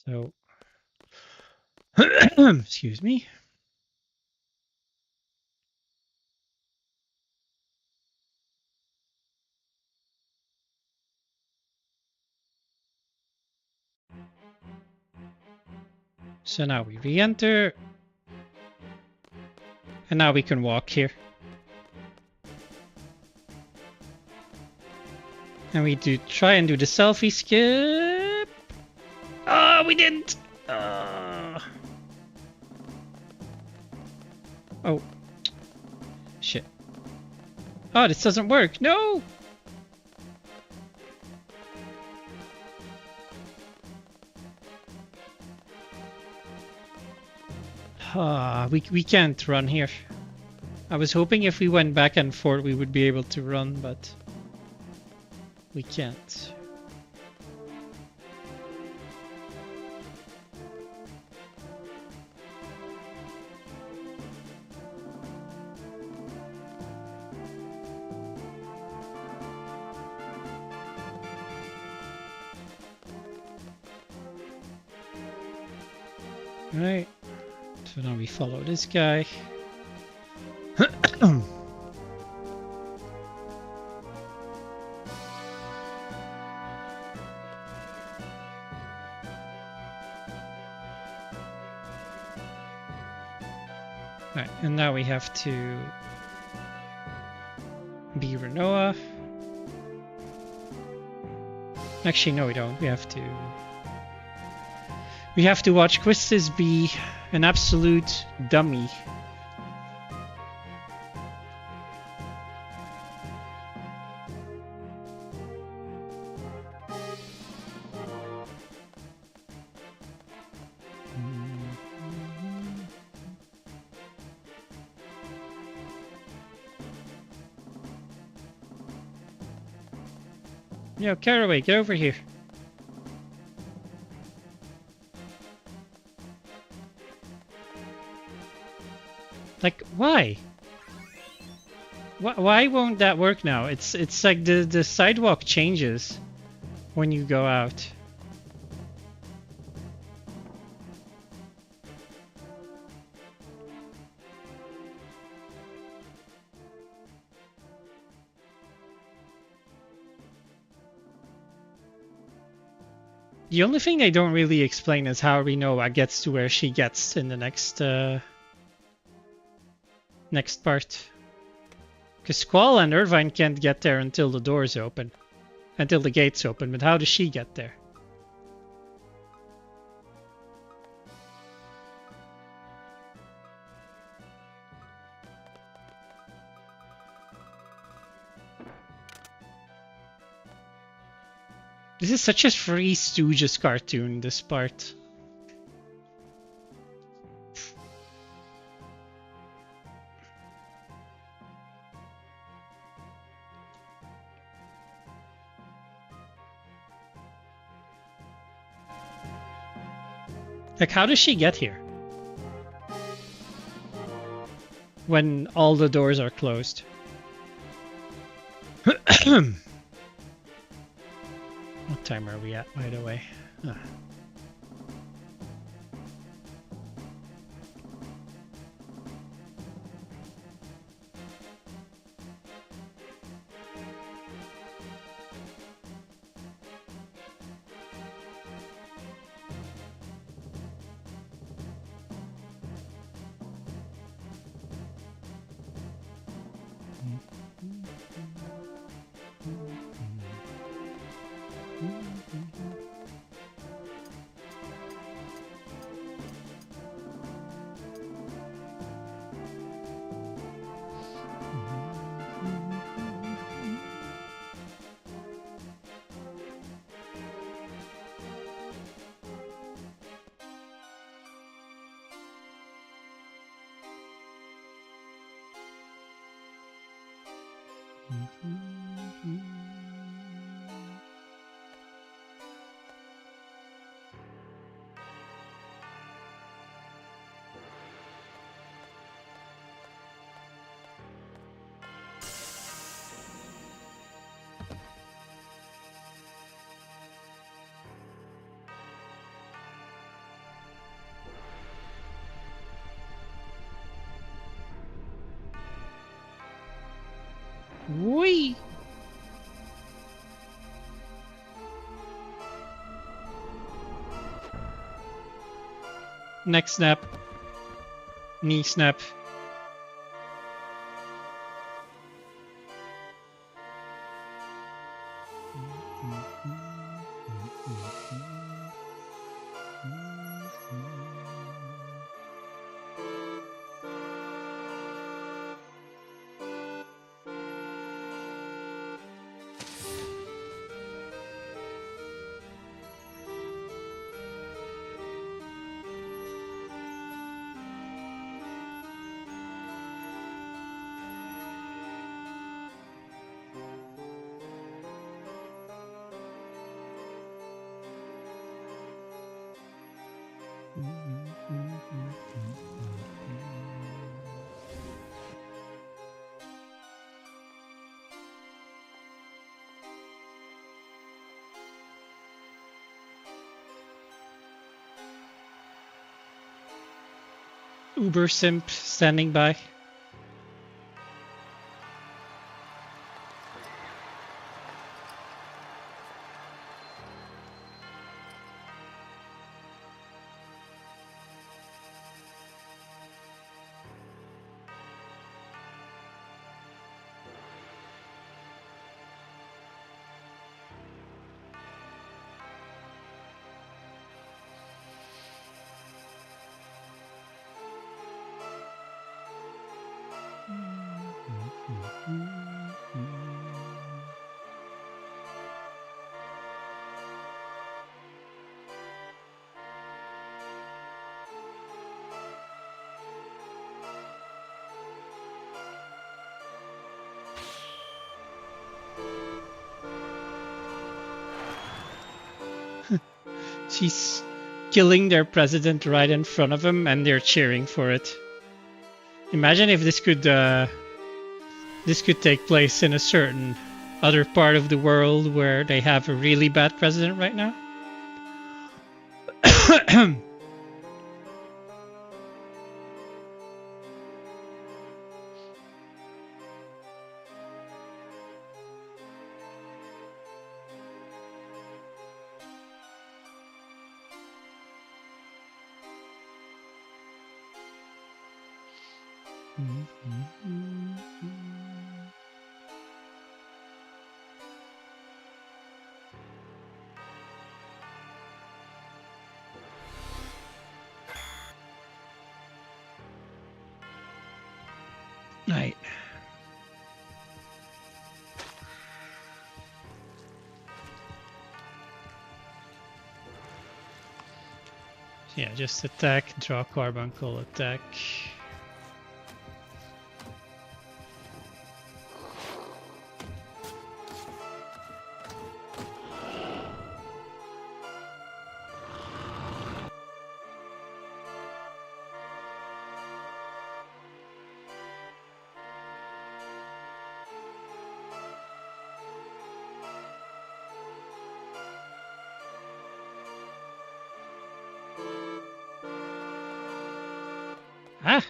So, excuse me. So now we re-enter. And now we can walk here. And we do try and do the selfie skip. Oh, we didn't. Oh. Shit. Oh, this doesn't work. No! We can't run here. I was hoping if we went back and forth we would be able to run, but we can't. Right. So now we follow this guy. Right, and now we have to be Renoa. Actually, no, we don't. We have to watch Quistis be an absolute dummy. Yo, Caraway, get over here. Like, why? Why won't that work now? It's like the sidewalk changes when you go out. The only thing they don't really explain is how Renoa gets to where she gets in the next next part. Because Squall and Irvine can't get there until the doors open. Until the gates open, but how does she get there? This is such a Three Stooges cartoon, this part. Like, how does she get here? When all the doors are closed. What time are we at, by the way? Ah. Whee! Neck snap. Knee snap. Uber simp standing by. She's killing their president right in front of him, and they're cheering for it. Imagine if this could take place in a certain other part of the world where they have a really bad president right now. Right. Yeah, just attack, draw carbuncle, attack. Ah!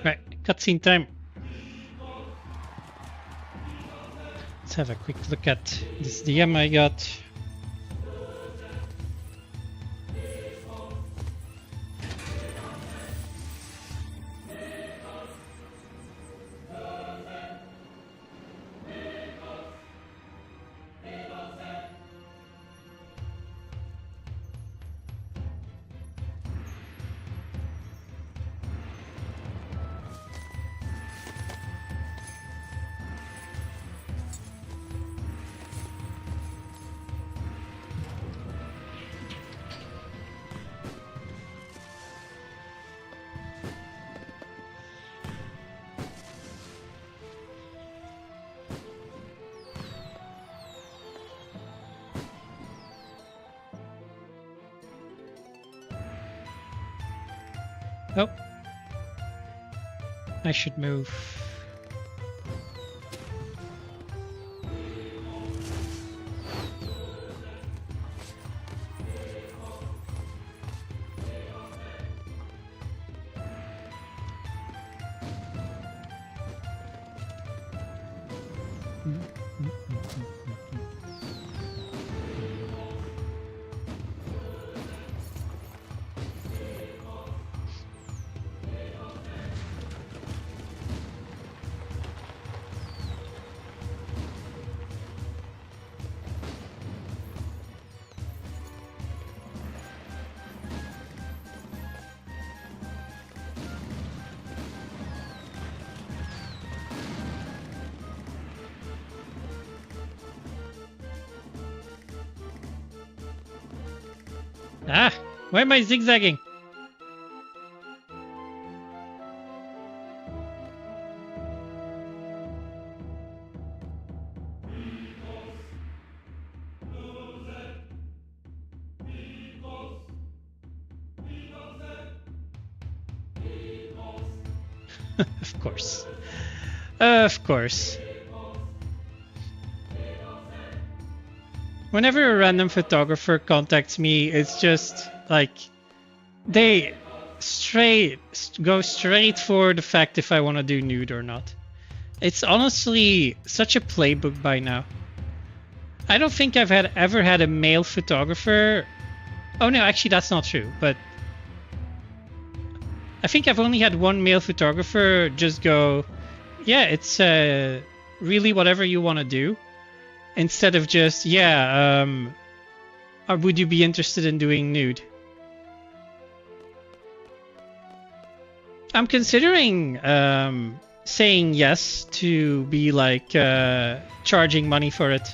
Right, cutscene time. Let's have a quick look at this DM I got. Oh, I should move. Ah, why am I zigzagging? Of course. Of course. Whenever a random photographer contacts me, it's just like they go straight for the fact if I want to do nude or not. It's honestly such a playbook by now. I don't think I've ever had a male photographer. Oh no, actually that's not true, but I think I've only had one male photographer just go, yeah, it's really whatever you want to do. Instead of just, yeah, or would you be interested in doing nude? I'm considering saying yes to be like charging money for it,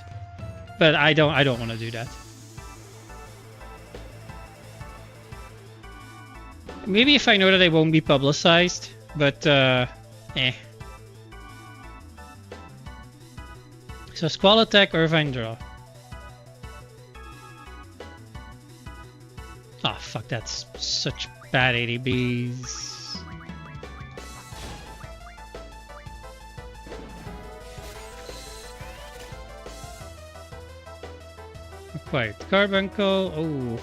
but I don't want to do that. Maybe if I know that I won't be publicized, but eh. So Squall attack, Irvine draw. Oh fuck, that's such bad ADBs. Acquired carbuncle. Oh.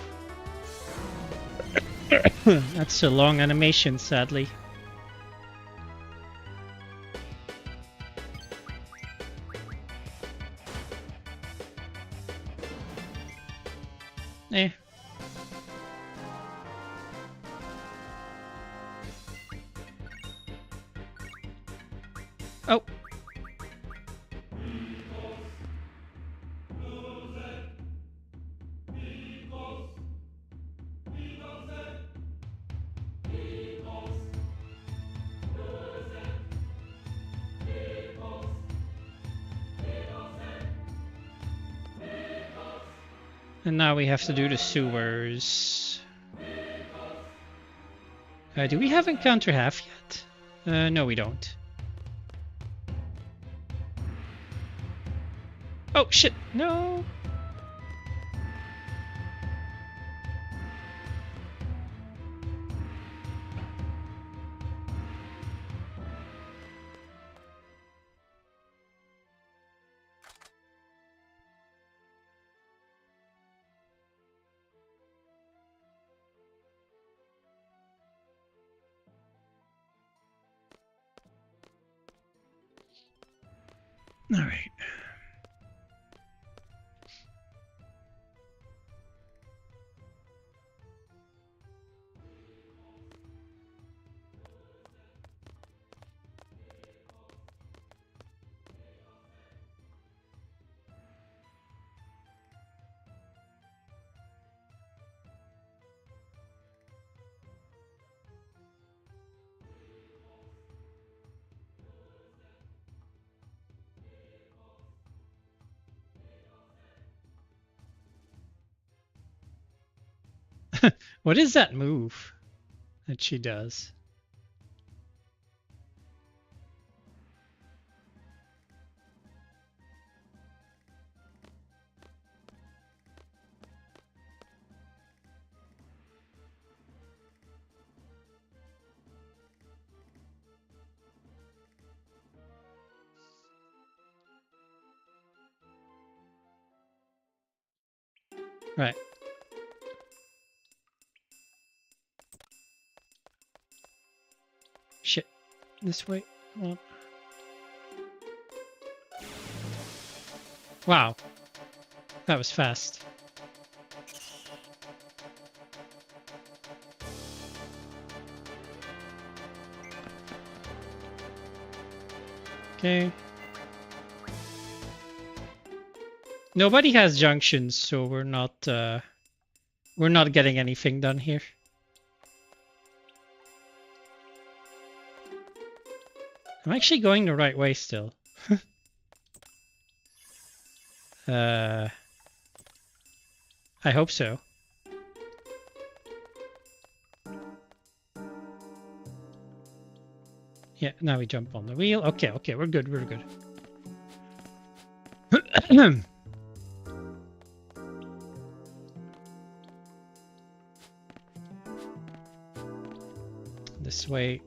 That's a long animation, sadly. Eh. Oh. And now we have to do the sewers. Do we have encounter half yet? No, we don't. Oh, shit. No. All right. What is that move that she does? Right. Shit. This way. Come on. Wow. That was fast. Okay. Nobody has junctions, so we're not getting anything done here. I'm actually going the right way still. I hope so. Yeah, now we jump on the wheel. Okay, okay, we're good, we're good. This way.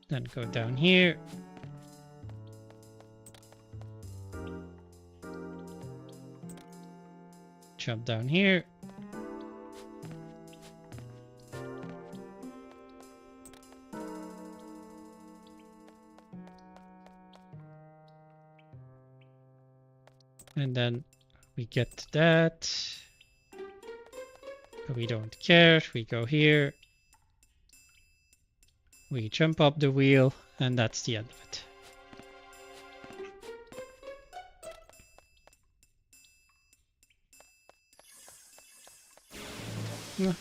Then go down here. Jump down here. And then we get that. But we don't care. We go here. We jump up the wheel, and that's the end of it.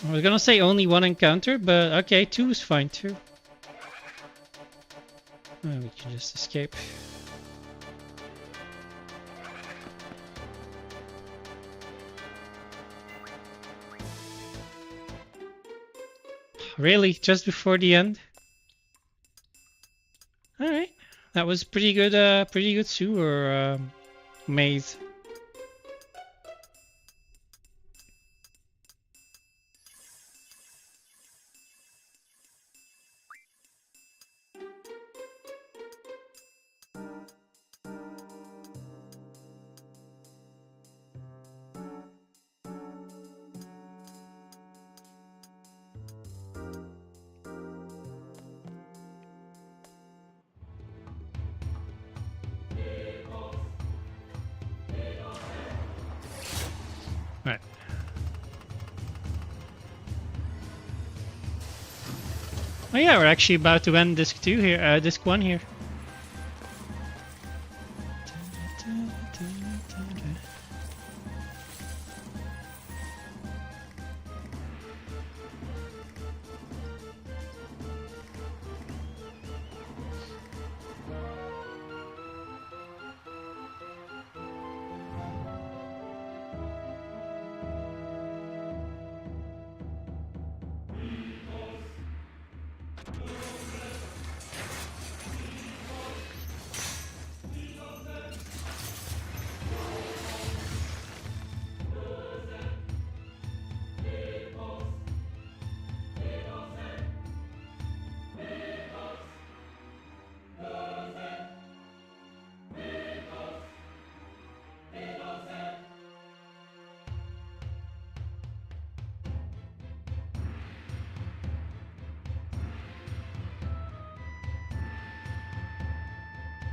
I was gonna say only one encounter, but okay, 2 is fine too. We can just escape. Really? Just before the end? Alright. That was pretty good sewer maze. Right. Oh yeah, we're actually about to end disc 2 here, disc 1 here.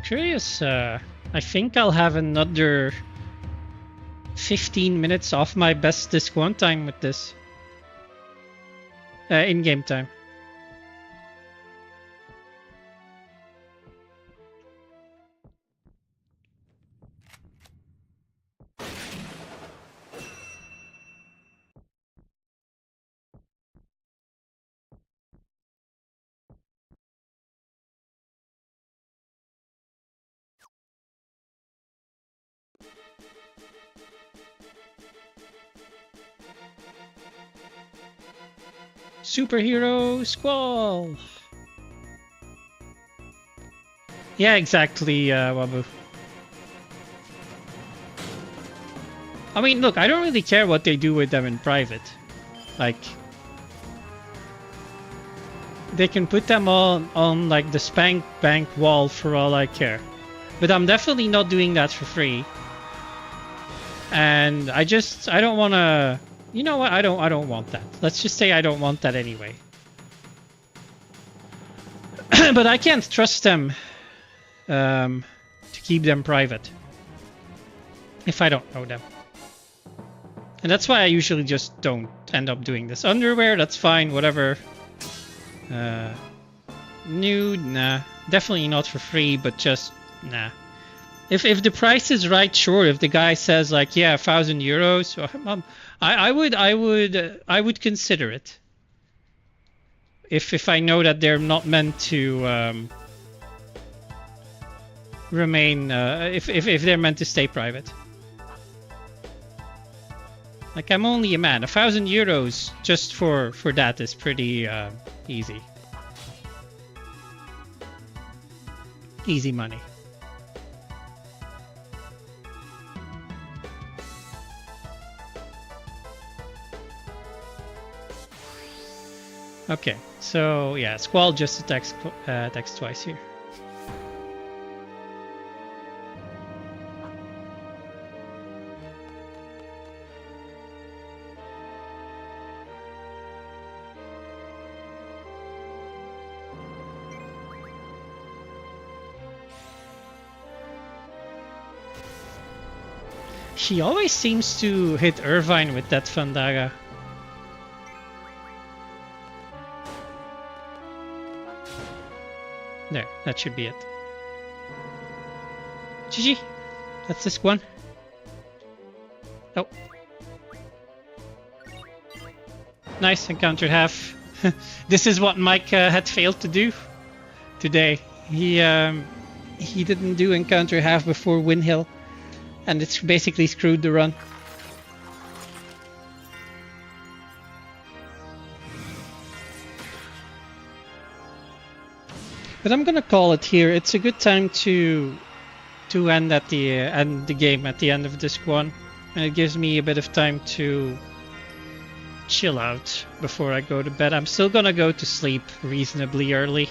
Curious, I think I'll have another 15 minutes off my best disc 1 time with this. In-game time. Superhero Squall! Yeah, exactly, Wabu. I mean, look, I don't really care what they do with them in private. Like, they can put them on like the Spank Bank wall for all I care. But I'm definitely not doing that for free. And I don't want to... You know what? I don't want that. Let's just say I don't want that anyway. But I can't trust them to keep them private if I don't know them. And that's why I usually just don't end up doing this. Underwear, that's fine, whatever. Nude, nah. Definitely not for free, but just nah. If the price is right, sure. If the guy says like, yeah, 1,000 euros, I would consider it. If I know that they're not meant to remain, if they're meant to stay private. Like, I'm only a man. 1,000 euros just for that is pretty easy. Easy money. Okay, so yeah, Squall just attacks twice here. She always seems to hit Irvine with that Fandaga. There, that should be it. GG. That's this one. Oh. Nice, encountered half. This is what Mike had failed to do today. He didn't do encounter half before Windhill, and it's basically screwed the run. But I'm gonna call it here. It's a good time to end the game at the end of disc 1, and it gives me a bit of time to chill out before I go to bed. I'm still gonna go to sleep reasonably early,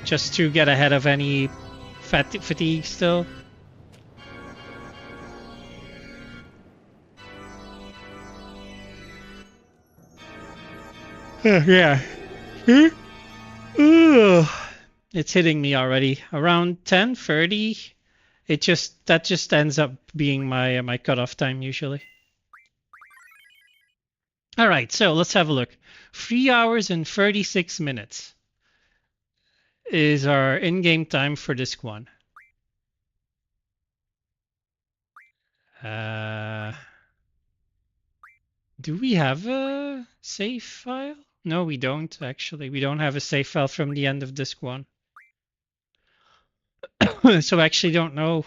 just to get ahead of any fatigue still. Yeah. It's hitting me already. Around 10:30. That just ends up being my cutoff time usually. All right, so let's have a look. 3 hours and 36 minutes is our in-game time for disc 1. Do we have a save file? No, we don't actually. We don't have a save file from the end of disc 1. So I actually don't know.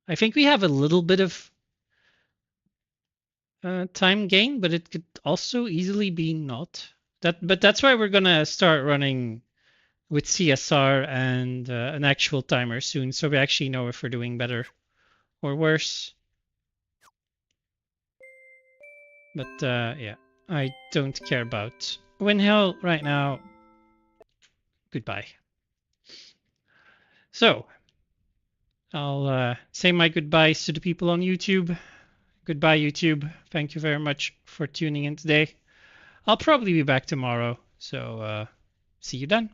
I think we have a little bit of time gain, but it could also easily be not. But that's why we're gonna start running with CSR and an actual timer soon, so we actually know if we're doing better or worse. But yeah, I don't care about Windhill right now. Goodbye. So I'll say my goodbyes to the people on YouTube. Goodbye, YouTube. Thank you very much for tuning in today. I'll probably be back tomorrow, so see you then.